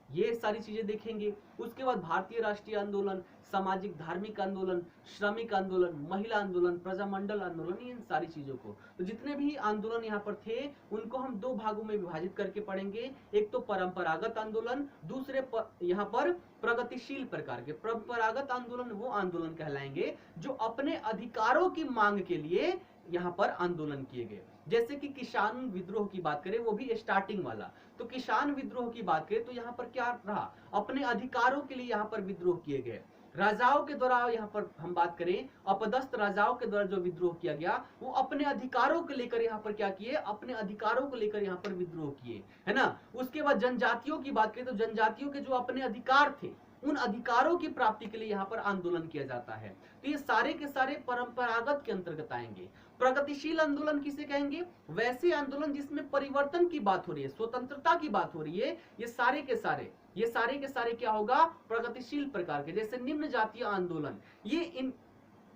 ये सारी चीजें देखेंगे। उसके बाद भारतीय राष्ट्रीय आंदोलन, सामाजिक धार्मिक आंदोलन, श्रमिक आंदोलन, महिला आंदोलन, प्रजामंडल आंदोलन, इन सारी चीजों को, तो जितने भी आंदोलन यहाँ पर थे उनको हम दो भागों में विभाजित करके पढ़ेंगे। एक तो परंपरागत आंदोलन, दूसरे यहाँ पर प्रगतिशील प्रकार के। परंपरागत आंदोलन वो आंदोलन कहलाएंगे जो अपने अधिकारों की मांग के लिए यहाँ पर आंदोलन किए गए, जैसे कि किसान विद्रोह की बात करें, वो भी स्टार्टिंग वाला, तो किसान विद्रोह की बात करें तो यहाँ पर क्या रहा, अपने अधिकारों के लिए यहाँ पर विद्रोह किए गए। राजाओं के द्वारा यहाँ पर हम बात करें, अपदस्थ राजाओं के द्वारा जो विद्रोह किया गया, वो अपने अधिकारों को लेकर यहाँ पर क्या किए, अपने अधिकारों को लेकर यहाँ पर विद्रोह किए, है ना। उसके बाद जनजातियों की बात करें तो जनजातियों के जो अपने अधिकार थे, उन अधिकारों की प्राप्ति के लिए यहाँ पर आंदोलन किया जाता है। तो ये सारे के सारे परंपरागत के अंतर्गत आएंगे। प्रगतिशील आंदोलन किसे कहेंगे, वैसे आंदोलन जिसमें परिवर्तन की बात हो रही है, स्वतंत्रता की बात हो रही है, ये सारे के सारे क्या होगा, प्रगतिशील प्रकार के। जैसे निम्न जातीय आंदोलन, ये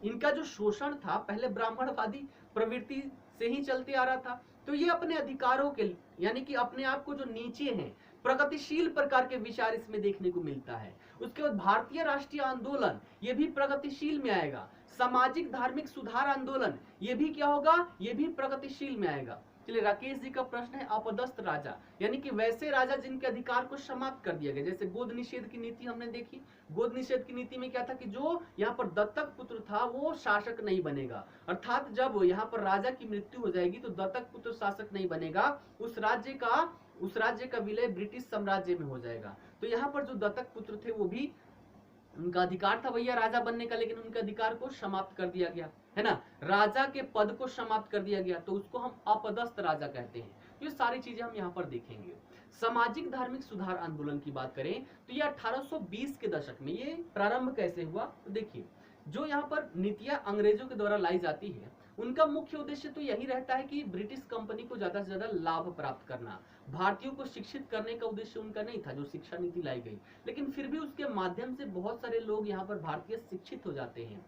इनका जो शोषण था पहले ब्राह्मणवादी प्रवृत्ति से ही चलते आ रहा था, तो ये अपने अधिकारों के यानी कि अपने आप को जो नीचे हैं, प्रगतिशील प्रकार के विचार इसमें देखने को मिलता है। उसके बाद भारतीय राष्ट्रीय आंदोलन, ये भी प्रगतिशील में आएगा। सामाजिक धार्मिक सुधार आंदोलन, ये भी क्या होगा, ये भी प्रगतिशील में आएगा। चलिए, राकेश जी का प्रश्न है, अपदस्थ राजा यानी कि वैसे राजा जिनके अधिकार को समाप्त कर दिया गया। जैसे गोद निषेध की नीति हमने देखी, गोद निषेध की नीति में क्या था कि जो यहाँ पर दत्तक पुत्र था वो शासक नहीं बनेगा, अर्थात जब यहाँ पर राजा की मृत्यु हो जाएगी तो दत्तक पुत्र शासक नहीं बनेगा, उस राज्य का विलय ब्रिटिश साम्राज्य में हो जाएगा। तो यहाँ पर जो दत्तक पुत्र थे वो भी, उनका अधिकार था भैया राजा बनने का, लेकिन उनके अधिकार को समाप्त कर दिया गया, है ना, राजा के पद को समाप्त कर दिया गया, तो उसको हम अपदस्थ राजा कहते हैं। ये सारी चीजें हम यहाँ पर देखेंगे। सामाजिक धार्मिक सुधार आंदोलन की बात करें तो ये 1820 के दशक में ये प्रारंभ कैसे हुआ, तो देखिए, जो यहाँ पर नीतियां अंग्रेजों के द्वारा लाई जाती है, उनका मुख्य उद्देश्य तो यही रहता है कि ब्रिटिश कंपनी को ज्यादा से ज्यादा लाभ प्राप्त करना। भारतीयों को शिक्षित करने का उद्देश्य उनका नहीं था, जो शिक्षा नीति लाई गई, लेकिन फिर भी उसके माध्यम से बहुत सारे लोग यहाँ पर भारतीय शिक्षित हो जाते हैं।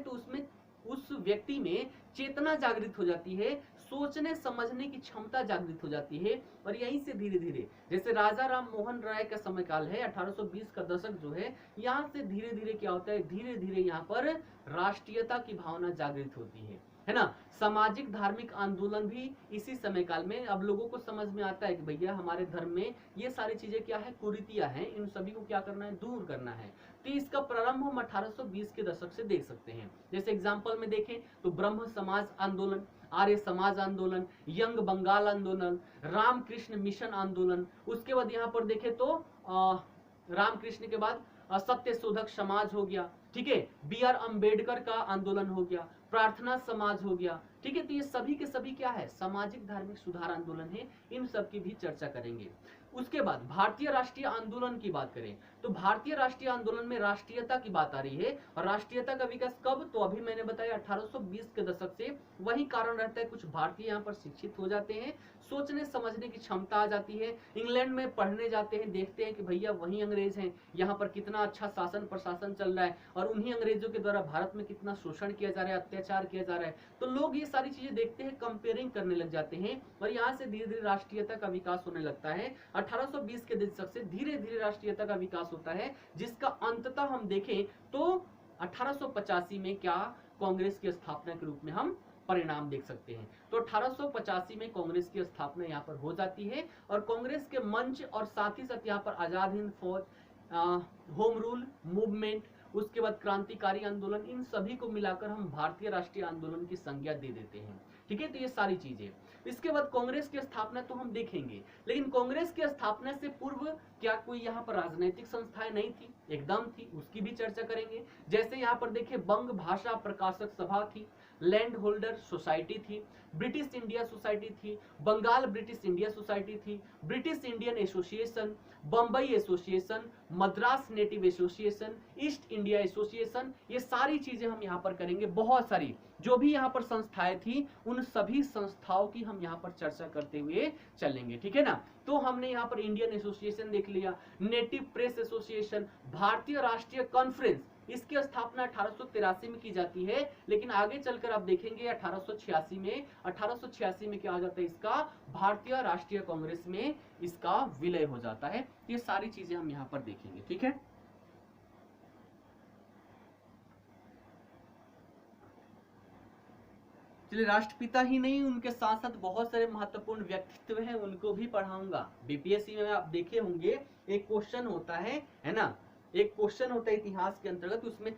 तो उसमें उस व्यक्ति में चेतना जागृत हो जाती है, सोचने समझने की क्षमता जागृत हो जाती है, और यहीं से धीरे धीरे, जैसे राजा राम मोहन राय का समय काल है 1820 का दशक जो है, यहाँ से धीरे धीरे क्या होता है, धीरे धीरे यहाँ पर राष्ट्रीयता की भावना जागृत होती है ना। सामाजिक धार्मिक आंदोलन भी इसी समय काल में, अब लोगों को समझ में आता है कि भैया हमारे धर्म में ये सारी चीजें क्या है, कुरीतियां हैं, इन सभी को क्या करना है, दूर करना है। तो इसका प्रारंभ हम 1820 के दशक से देख सकते हैं। जैसे एग्जाम्पल में देखें तो ब्रह्म समाज आंदोलन, आर्य समाज आंदोलन, यंग बंगाल आंदोलन, रामकृष्ण मिशन आंदोलन। उसके बाद यहाँ पर देखें तो रामकृष्ण के बाद सत्य शोधक समाज हो गया, ठीक है, बी.आर. अंबेडकर का आंदोलन हो गया, प्रार्थना समाज हो गया, ठीक है। तो ये सभी के सभी क्या है, सामाजिक धार्मिक सुधार आंदोलन है, इन सब की भी चर्चा करेंगे। उसके बाद भारतीय राष्ट्रीय आंदोलन की बात करें तो भारतीय राष्ट्रीय आंदोलन में राष्ट्रीयता की बात आ रही है, और राष्ट्रीयता का विकास कब, तो अभी मैंने बताया 1820 के दशक से। वही कारण रहता है, कुछ भारतीय यहाँ पर शिक्षित हो जाते हैं, सोचने समझने की क्षमता आ जाती है, इंग्लैंड में पढ़ने जाते हैं, देखते हैं कि भैया वही अंग्रेज हैं, यहाँ पर कितना अच्छा शासन प्रशासन चल रहा है, और उन्हीं अंग्रेजों के द्वारा भारत में कितना शोषण किया जा रहा है, अत्याचार किया जा रहा है। तो लोग ये सारी चीजें देखते हैं, कंपेयरिंग करने लग जाते हैं, और यहाँ से धीरे धीरे राष्ट्रीयता का विकास होने लगता है। 1820 के दशक से धीरे धीरे राष्ट्रीयता का विकास होता है, जिसका अंततः हम देखें तो 1885 में क्या कांग्रेस की स्थापना के रूप में हम परिणाम देख सकते हैं। तो 1885 में कांग्रेस की स्थापना यहाँ पर हो जाती है, और कांग्रेस के मंच और साथ ही साथ यहाँ पर आजाद हिंद फौज, होम रूल मूवमेंट, उसके बाद क्रांतिकारी आंदोलन, इन सभी को मिलाकर हम भारतीय राष्ट्रीय आंदोलन की संज्ञा दे देते हैं, ठीक है। तो ये सारी चीजें, इसके बाद कांग्रेस की स्थापना तो हम देखेंगे, लेकिन कांग्रेस की स्थापना से पूर्व क्या कोई यहाँ पर राजनीतिक संस्थाएं नहीं थी, एकदम थी, उसकी भी चर्चा करेंगे। जैसे यहाँ पर देखिए, बंग भाषा प्रकाशक सभा थी, लैंड होल्डर सोसाइटी थी, ब्रिटिश इंडिया सोसाइटी थी, बंगाल ब्रिटिश इंडिया सोसाइटी थी, British Indian association, Bombay association, Madras native association, east India association, ये सारी चीजें हम यहाँ पर करेंगे। बहुत सारी जो भी यहाँ पर संस्थाएं थी, उन सभी संस्थाओं की हम यहाँ पर चर्चा करते हुए चलेंगे, ठीक है ना। तो हमने यहाँ पर इंडियन एसोसिएशन देख लिया, नेटिव प्रेस एसोसिएशन, भारतीय राष्ट्रीय कॉन्फ्रेंस, इसकी स्थापना 1883 में की जाती है, लेकिन आगे चलकर आप देखेंगे 1886 में क्या हो जाता है, इसका भारतीय राष्ट्रीय कांग्रेस में इसका विलय हो जाता है। ये सारी चीजें हम यहाँ पर देखेंगे, ठीक है। चलिए, राष्ट्रपिता ही नहीं, उनके साथ साथ बहुत सारे महत्वपूर्ण व्यक्तित्व हैं, उनको भी पढ़ाऊंगा। बीपीएससी में आप देखे होंगे, एक क्वेश्चन होता है ना, एक क्वेश्चन होता है इतिहास के अंतर्गत, उसमें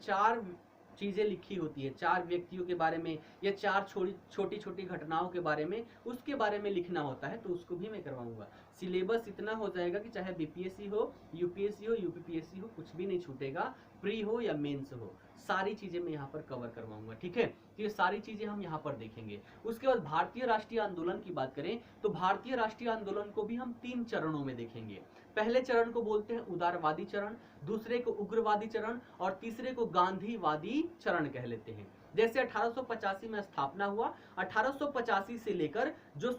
चीजें लिखी होती है, 4 व्यक्तियों के बारे में या 4 छोटी छोटी घटनाओं के बारे में, उसके बारे में लिखना होता है, तो उसको भी मैं करवाऊंगा। सिलेबस इतना हो जाएगा कि चाहे बीपीएससी हो, यूपीएससी हो, यूपीपीएससी हो, कुछ भी नहीं छूटेगा, प्री हो या मेंस हो, सारी चीजें मैं यहाँ पर कवर करवाऊंगा। ठीक है, तो ये सारी चीजें हम यहाँ पर देखेंगे। उसके बाद भारतीय राष्ट्रीय आंदोलन की बात करें तो भारतीय राष्ट्रीय आंदोलन को भी हम 3 चरणों में देखेंगे। पहले चरण को बोलते हैं उदारवादी चरण, दूसरे को उग्रवादी चरण और तीसरे को गांधीवादी चरण कह लेते हैं। जैसे 1885 में स्थापना हुआ, 1885 से लेकर जो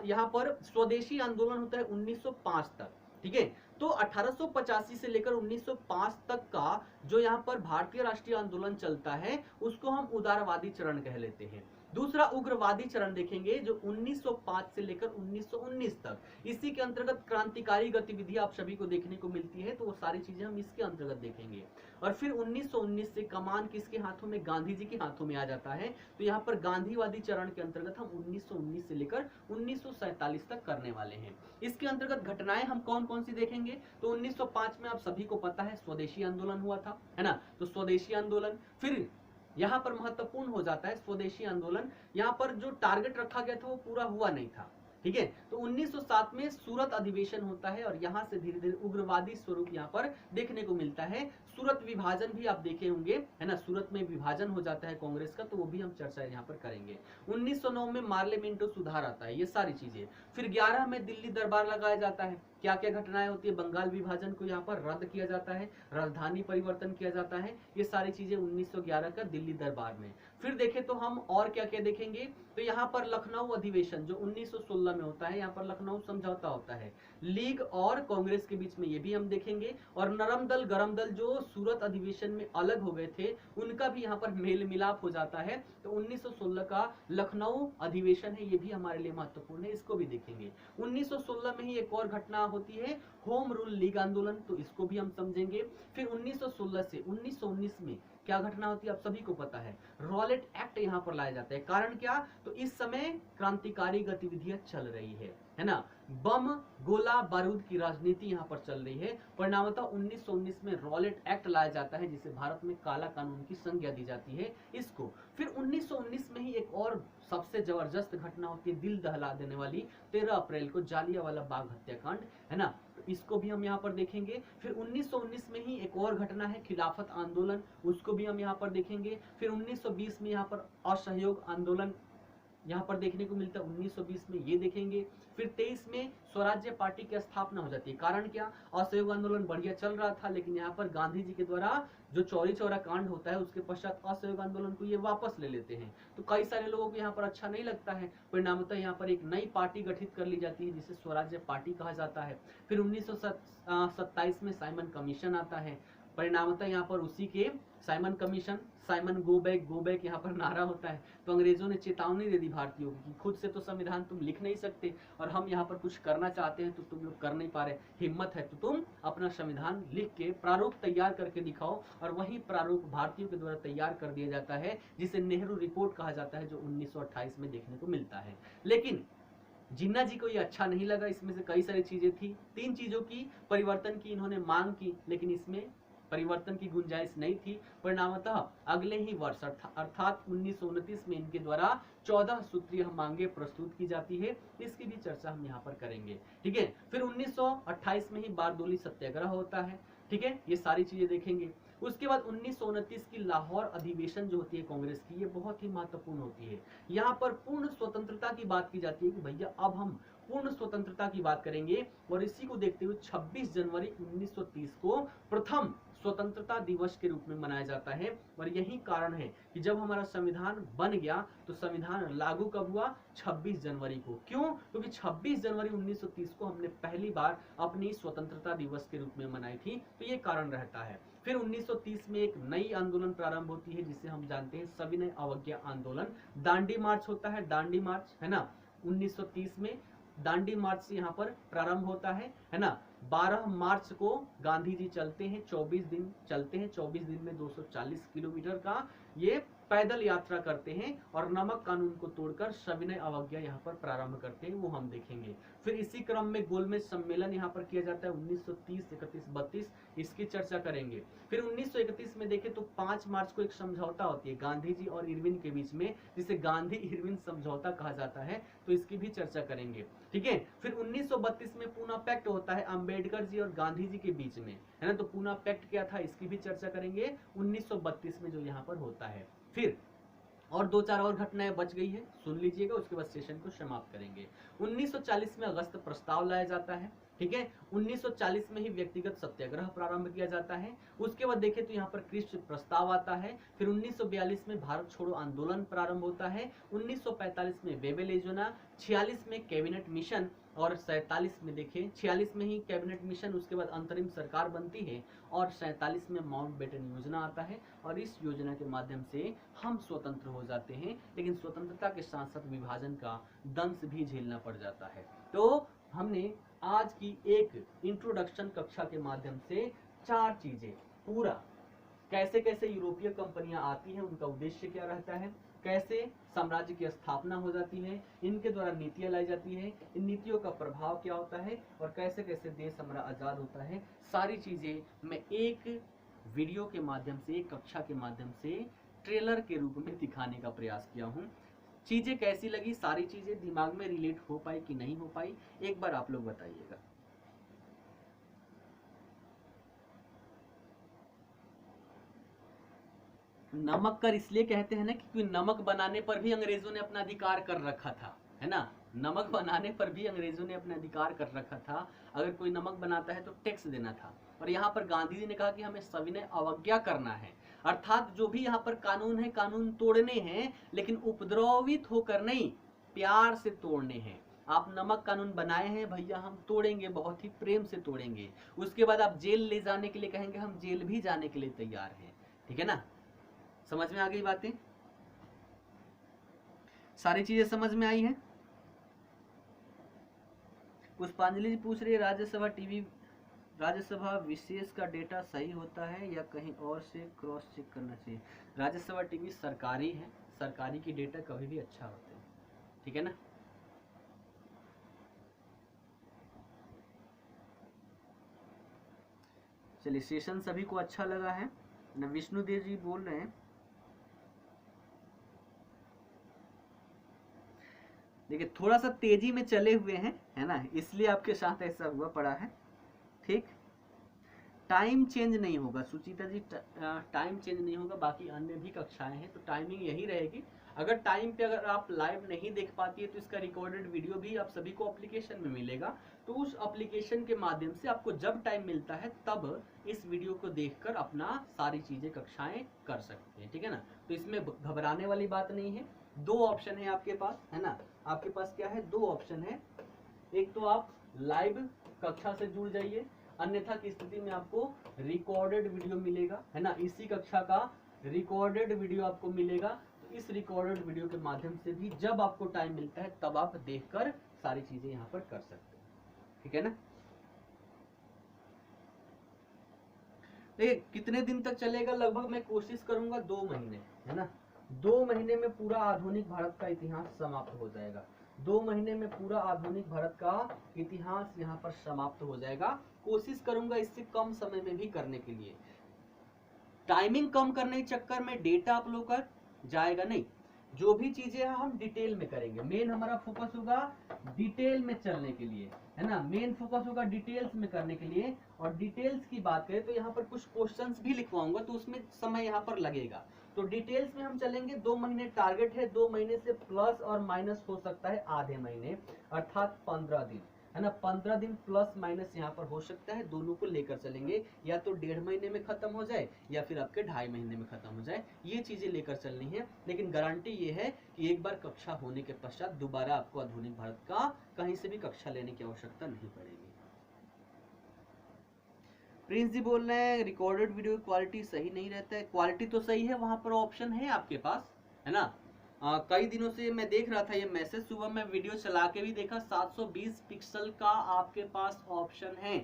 यहाँ पर स्वदेशी आंदोलन होता है 1905 तक। ठीक है, तो 1885 से लेकर 1905 तक का जो यहाँ पर भारतीय राष्ट्रीय आंदोलन चलता है उसको हम उदारवादी चरण कह लेते हैं। दूसरा उग्रवादी चरण देखेंगे जो 1905 से लेकर 1919 तक, इसी के अंतर्गत क्रांतिकारी गतिविधियां आप सभी को देखने को मिलती है, तो वो सारी चीजें हम इसके अंतर्गत देखेंगे। और फिर 1919 से कमान किसके हाथों में, गांधी जी के हाथों में आ जाता है, तो यहाँ पर गांधीवादी चरण के अंतर्गत हम 1919 से लेकर 1947 तक करने वाले हैं। इसके अंतर्गत घटनाएं हम कौन कौन सी देखेंगे, तो 1905 में आप सभी को पता है स्वदेशी आंदोलन हुआ था, है ना, तो स्वदेशी आंदोलन। फिर यहाँ पर महत्वपूर्ण हो जाता है स्वदेशी आंदोलन, यहाँ पर जो टारगेट रखा गया था वो पूरा हुआ नहीं था। ठीक है, तो 1907 में सूरत अधिवेशन होता है और यहाँ से धीरे धीरे उग्रवादी स्वरूप यहाँ पर देखने को मिलता है। सूरत विभाजन भी आप देखे होंगे, है ना, सूरत में विभाजन हो जाता है कांग्रेस का, तो वो भी हम चर्चा यहाँ पर करेंगे। 1909 में मार्लेमेंटो सुधार आता है, ये सारी चीजें। फिर 11 में दिल्ली दरबार लगाया जाता है, क्या क्या घटनाएं होती है, बंगाल विभाजन को यहाँ पर रद्द किया जाता है, राजधानी परिवर्तन किया जाता है, ये सारी चीजें 1911 का दिल्ली दरबार में। फिर देखें तो हम और क्या क्या देखेंगे, तो यहाँ पर लखनऊ अधिवेशन जो 1916 में होता है, यहाँ पर लखनऊ समझौता होता है लीग और कांग्रेस के बीच में, ये भी हम देखेंगे। और नरम दल गरम दल जो सूरत अधिवेशन में अलग हो गए थे, उनका भी यहाँ पर मेल मिलाप हो जाता है, तो 1916 का लखनऊ अधिवेशन है, ये भी हमारे लिए महत्वपूर्ण है, इसको भी देखेंगे। 1916 में ही एक और घटना होती है होम रूल लीग आंदोलन, तो इसको भी हम समझेंगे। फिर 1916 से 1919 में क्या घटना होती है आप सभी को पता है, रॉलेट एक्ट यहाँ पर लाया जाता है। कारण क्या, तो इस समय क्रांतिकारी गतिविधियां चल रही है ना, बम गोला बारूद की राजनीति यहाँ पर चल रही है। परिणामतः 1919 में रॉलेट एक्ट लाया जाता है, जिसे भारत में काला कानून की संज्ञा दी जाती है इसको। फिर 1919 में ही एक और सबसे जबरदस्त घटना होती है, दिल दहला देने वाली, 13 अप्रैल को जालियांवाला बाग हत्याकांड, है ना, इसको भी हम यहाँ पर देखेंगे। फिर 1919 में ही एक और घटना है खिलाफत आंदोलन, उसको भी हम यहाँ पर देखेंगे। फिर 1920 में यहाँ पर असहयोग आंदोलन यहाँ पर देखने को मिलता है, 1920 में ये देखेंगे। फिर 23 में स्वराज्य पार्टी की स्थापना हो जाती है। कारण क्या, असहयोग आंदोलन बढ़िया चल रहा था, लेकिन यहाँ पर गांधी जी के द्वारा जो चौरी चौरा कांड होता है उसके पश्चात असहयोग आंदोलन को ये वापस ले लेते हैं, तो कई सारे लोगों को यहाँ पर अच्छा नहीं लगता है। परिणामतः यहाँ पर एक नई पार्टी गठित कर ली जाती है, जिसे स्वराज्य पार्टी कहा जाता है। फिर 1927 में साइमन कमीशन आता है। परिणामतः यहाँ पर उसी के Simon commission, Simon go back यहाँ पर नारा होता है, तो अंग्रेजों ने चेतावनी दे दी भारतीयों को कि खुद से तो संविधान तुम लिख नहीं सकते, और हम यहाँ पर कुछ करना चाहते हैं तो तुम लोग कर नहीं पा रहे, हिम्मत है तो तुम अपना संविधान लिख के प्रारूप तैयार करके दिखाओ। और वही प्रारूप भारतीयों के द्वारा तैयार कर दिया जाता है, जिसे नेहरू रिपोर्ट कहा जाता है, जो 1928 में देखने को मिलता है। लेकिन जिन्ना जी को ये अच्छा नहीं लगा, इसमें से कई सारी चीजें थी, 3 चीजों की परिवर्तन की इन्होंने मांग की, लेकिन इसमें परिवर्तन की गुंजाइश नहीं थी। परिणामतः अगले ही वर्ष अर्थात 1929 में इनके द्वारा 14 सूत्रीय मांगे प्रस्तुत की जाती है, इसकी भी चर्चा हम यहाँ पर करेंगे। ठीक है, फिर 1928 में ही बारदोली सत्याग्रह होता है। ठीक है, ये सारी चीजें देखेंगे। उसके बाद 1929 की लाहौर अधिवेशन जो होती है कांग्रेस की, ये बहुत ही महत्वपूर्ण होती है। यहाँ पर पूर्ण स्वतंत्रता की बात की जाती है कि भैया अब हम पूर्ण स्वतंत्रता की बात करेंगे, और इसी को देखते हुए 26 जनवरी 1930 को प्रथम स्वतंत्रता दिवस के रूप में मनाया जाता है। और यही कारण है कि जब हमारा संविधान बन गया तो संविधान लागू कब हुआ, 26 जनवरी को। क्यों, क्योंकि 26 जनवरी 1930 को हमने पहली बार अपनी स्वतंत्रता दिवस के रूप में मनाई थी, तो ये कारण रहता है। फिर 1930 में एक नई आंदोलन प्रारंभ होती है, जिसे हम जानते हैं सविनय अवज्ञा आंदोलन। दांडी मार्च होता है, दांडी मार्च, है ना, 1930 में दांडी मार्च से यहाँ पर प्रारंभ होता है ना। 12 मार्च को गांधी जी चलते हैं, 24 दिन चलते हैं, 24 दिन में 240 किलोमीटर का ये पैदल यात्रा करते हैं और नमक कानून को तोड़कर सविनय अवज्ञा यहाँ पर प्रारंभ करते हैं, वो हम देखेंगे। फिर इसी क्रम में गोलमेज सम्मेलन यहाँ पर किया जाता है 1930, 31, 32, इसकी चर्चा करेंगे। फिर 1931 में देखें तो 5 मार्च को एक समझौता होती है गांधी जी और इरविन के बीच में, जिसे गांधी इरविन समझौता कहा जाता है, तो इसकी भी चर्चा करेंगे, ठीक है। फिर 1932 में पूना पैक्ट होता है अंबेडकर जी और गांधी जी के बीच में, है ना, तो पूना पैक्ट क्या था इसकी भी चर्चा करेंगे 1932 में जो यहाँ पर होता है। फिर और 2-4 और घटनाएं बच गई है, सुन लीजिएगा, उसके बाद सेशन को समाप्त करेंगे। 1940 में अगस्त प्रस्ताव लाया जाता है, ठीक है। 1940 में ही व्यक्तिगत सत्याग्रह प्रारंभ किया जाता है। उसके बाद देखें तो यहाँ पर क्रिस्ट प्रस्ताव आता है। फिर 1942 में भारत छोड़ो आंदोलन प्रारंभ होता है। 1945 में वेबल योजना, 46 में कैबिनेट मिशन और 47 में देखें 46 में ही कैबिनेट मिशन, उसके बाद अंतरिम सरकार बनती है और 47 में माउंटबेटन योजना आता है और इस योजना के माध्यम से हम स्वतंत्र हो जाते हैं, लेकिन स्वतंत्रता के साथ साथ विभाजन का दंश भी झेलना पड़ जाता है। तो हमने आज की एक इंट्रोडक्शन कक्षा के माध्यम से 4 चीजें पूरा, कैसे कैसे यूरोपीय कंपनियां आती हैं, उनका उद्देश्य क्या रहता है, कैसे साम्राज्य की स्थापना हो जाती है, इनके द्वारा नीतियां लाई जाती है, इन नीतियों का प्रभाव क्या होता है और कैसे कैसे देश हमारा आजाद होता है, सारी चीजें मैं एक वीडियो के माध्यम से, एक कक्षा के माध्यम से ट्रेलर के रूप में दिखाने का प्रयास किया हूँ। चीजें कैसी लगी, सारी चीजें दिमाग में रिलेट हो पाई कि नहीं हो पाई, एक बार आप लोग बताइएगा। नमक कर इसलिए कहते हैं ना क्योंकि नमक बनाने पर भी अंग्रेजों ने अपना अधिकार कर रखा था, है ना, नमक बनाने पर भी अंग्रेजों ने अपना अधिकार कर रखा था। अगर कोई नमक बनाता है तो टैक्स देना था, और यहाँ पर गांधी जी ने कहा कि हमें सविनय अवज्ञा करना है, अर्थात जो भी यहाँ पर कानून है कानून तोड़ने हैं, लेकिन उपद्रवित होकर नहीं, प्यार से तोड़ने हैं। आप नमक कानून बनाए हैं भैया, हम तोड़ेंगे, बहुत ही प्रेम से तोड़ेंगे। उसके बाद आप जेल ले जाने के लिए कहेंगे, हम जेल भी जाने के लिए तैयार हैं, ठीक है ना। समझ में आ गई बातें, सारी चीजें समझ में आई हैं। पुष्पांजलि जी पूछ रही है राज्यसभा टीवी, राज्यसभा विशेष का डेटा सही होता है या कहीं और से क्रॉस चेक करना चाहिए। राज्यसभा टीवी सरकारी है, सरकारी की डेटा कभी भी अच्छा होते हैं, ठीक है ना। चलिए, सेशन सभी को अच्छा लगा है ना। विष्णुदेव जी बोल रहे हैं, देखिए थोड़ा सा तेजी में चले हुए हैं, है ना, इसलिए आपके साथ ऐसा हुआ पड़ा है, ठीक। टाइम चेंज नहीं होगा सुचिता जी, टाइम चेंज नहीं होगा, बाकी अन्य भी कक्षाएं हैं तो टाइमिंग यही रहेगी। अगर टाइम पे अगर आप लाइव नहीं देख पाती है तो इसका रिकॉर्डेड वीडियो भी आप सभी को एप्लीकेशन में मिलेगा, तो उस एप्लीकेशन के माध्यम से आपको जब टाइम मिलता है तब इस वीडियो को देखकर अपना सारी चीजें कक्षाएं कर सकते हैं, ठीक है ना। तो इसमें घबराने वाली बात नहीं है। 2 ऑप्शन है आपके पास, है ना, आपके पास क्या है, 2 ऑप्शन है। एक तो आप लाइव कक्षा से जुड़ जाइए, अन्यथा की स्थिति में आपको रिकॉर्डेड वीडियो मिलेगा, है ना, इसी कक्षा का रिकॉर्डेड वीडियो आपको मिलेगा। तो इस रिकॉर्डेड वीडियो के माध्यम से भी जब आपको टाइम मिलता है तब आप देखकर सारी चीजें यहाँ पर कर सकते हैं, ठीक है ना। देखिए कितने दिन तक चलेगा, लगभग मैं कोशिश करूंगा 2 महीने, है ना, 2 महीने में पूरा आधुनिक भारत का इतिहास समाप्त हो जाएगा। 2 महीने में पूरा आधुनिक भारत का इतिहास यहाँ पर समाप्त हो जाएगा। कोशिश करूंगा इससे कम समय में भी करने के लिए। टाइमिंग कम करने के चक्कर में डेटा आप लोग का जाएगा नहीं, जो भी चीजें हैं हम डिटेल में करेंगे। मेन हमारा फोकस होगा डिटेल में चलने के लिए, है ना, मेन फोकस होगा डिटेल्स में करने के लिए। और डिटेल्स की बात करें तो यहाँ पर कुछ क्वेश्चंस भी लिखवाऊंगा तो उसमें समय यहाँ पर लगेगा। तो डिटेल्स में हम चलेंगे, 2 महीने टारगेट है, 2 महीने से प्लस और माइनस हो सकता है आधे महीने, अर्थात 15 दिन, है ना, 15 दिन प्लस माइनस यहाँ पर हो सकता है। दोनों को लेकर चलेंगे, या तो 1.5 महीने में खत्म हो जाए या फिर आपके 2.5 महीने में खत्म हो जाए, ये चीजें लेकर चलनी है। लेकिन गारंटी ये है कि एक बार कक्षा होने के पश्चात दोबारा आपको आधुनिक भारत का कहीं से भी कक्षा लेने की आवश्यकता नहीं पड़ेगी। प्रिंस जी बोल रहे हैं रिकॉर्डेड वीडियो क्वालिटी सही नहीं रहता है। क्वालिटी तो सही है, वहां पर ऑप्शन है आपके पास, है ना। कई दिनों से मैं देख रहा था ये मैसेज, सुबह मैं वीडियो चला के भी देखा, 720 पिक्सल का आपके पास ऑप्शन है,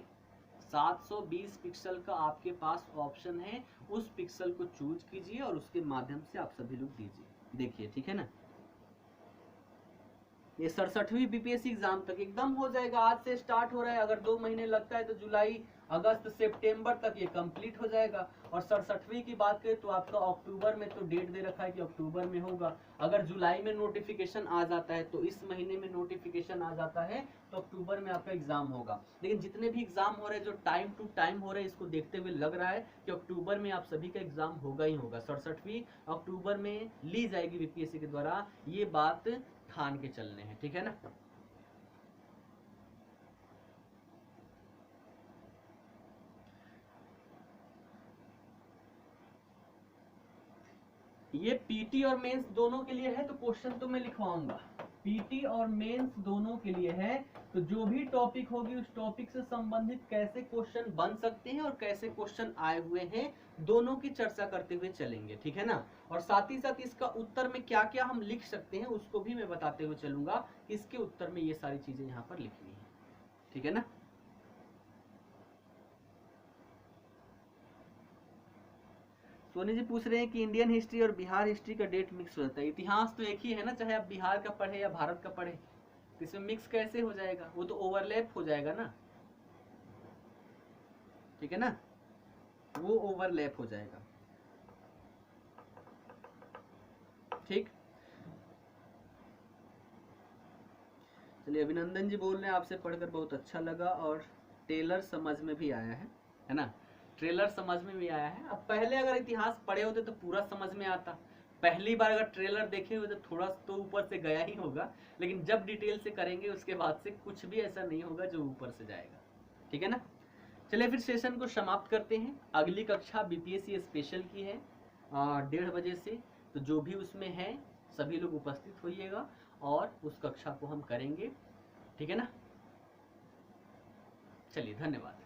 720 पिक्सल का आपके पास ऑप्शन है, उस पिक्सल को चूज कीजिए और उसके माध्यम से आप सभी लोग दीजिए। देखिए ठीक है ना, ये 67वीं बीपीएससी एग्जाम तक एकदम हो जाएगा। आज से स्टार्ट हो रहा है, अगर 2 महीने लगता है तो जुलाई अगस्त सितंबर तक ये कंप्लीट हो जाएगा। और 67वीं की बात करें तो आपका अक्टूबर में तो डेट दे रखा है कि अक्टूबर में होगा। अगर जुलाई में नोटिफिकेशन आ जाता है तो इस महीने में नोटिफिकेशन आ जाता है तो अक्टूबर में आपका एग्जाम होगा। लेकिन जितने भी एग्जाम हो रहे हैं जो टाइम टू टाइम हो रहे हैं, इसको देखते हुए लग रहा है कि अक्टूबर में आप सभी का एग्जाम होगा ही होगा। 67वीं अक्टूबर में ली जाएगी बीपीएससी के द्वारा, ये बात ठान के चलने हैं, ठीक है ना। ये पीटी और मेंस दोनों के लिए है, तो क्वेश्चन तो मैं लिखवाऊंगा। पीटी और मेंस दोनों के लिए है, तो जो भी टॉपिक होगी उस टॉपिक से संबंधित कैसे क्वेश्चन बन सकते हैं और कैसे क्वेश्चन आए हुए हैं, दोनों की चर्चा करते हुए चलेंगे, ठीक है ना। और साथ ही साथ इसका उत्तर में क्या क्या हम लिख सकते हैं उसको भी मैं बताते हुए चलूंगा कि इसके उत्तर में ये सारी चीजें यहाँ पर लिखनी है, ठीक है ना। सोनी जी पूछ रहे हैं कि इंडियन हिस्ट्री और बिहार हिस्ट्री का डेट मिक्स हो जाता है। इतिहास तो एक ही है ना, चाहे आप बिहार का पढ़े या भारत का पढ़े, तो इसमें मिक्स कैसे हो जाएगा, वो तो ओवरलैप हो जाएगा ना, ठीक है ना, वो ओवरलैप हो जाएगा, ठीक। चलिए, अभिनंदन जी बोल रहे हैं आपसे पढ़कर बहुत अच्छा लगा और टेलर समझ में भी आया है ना, ट्रेलर समझ में भी आया है। अब पहले अगर इतिहास पढ़े होते तो पूरा समझ में आता, पहली बार अगर ट्रेलर देखे हुए तो थोड़ा तो ऊपर से गया ही होगा, लेकिन जब डिटेल से करेंगे उसके बाद से कुछ भी ऐसा नहीं होगा जो ऊपर से जाएगा, ठीक है ना। चलिए फिर सेशन को समाप्त करते हैं। अगली कक्षा बीपीएससी स्पेशल की है 1:30 बजे से, तो जो भी उसमें है सभी लोग उपस्थित होइएगा और उस कक्षा को हम करेंगे, ठीक है ना। चलिए धन्यवाद।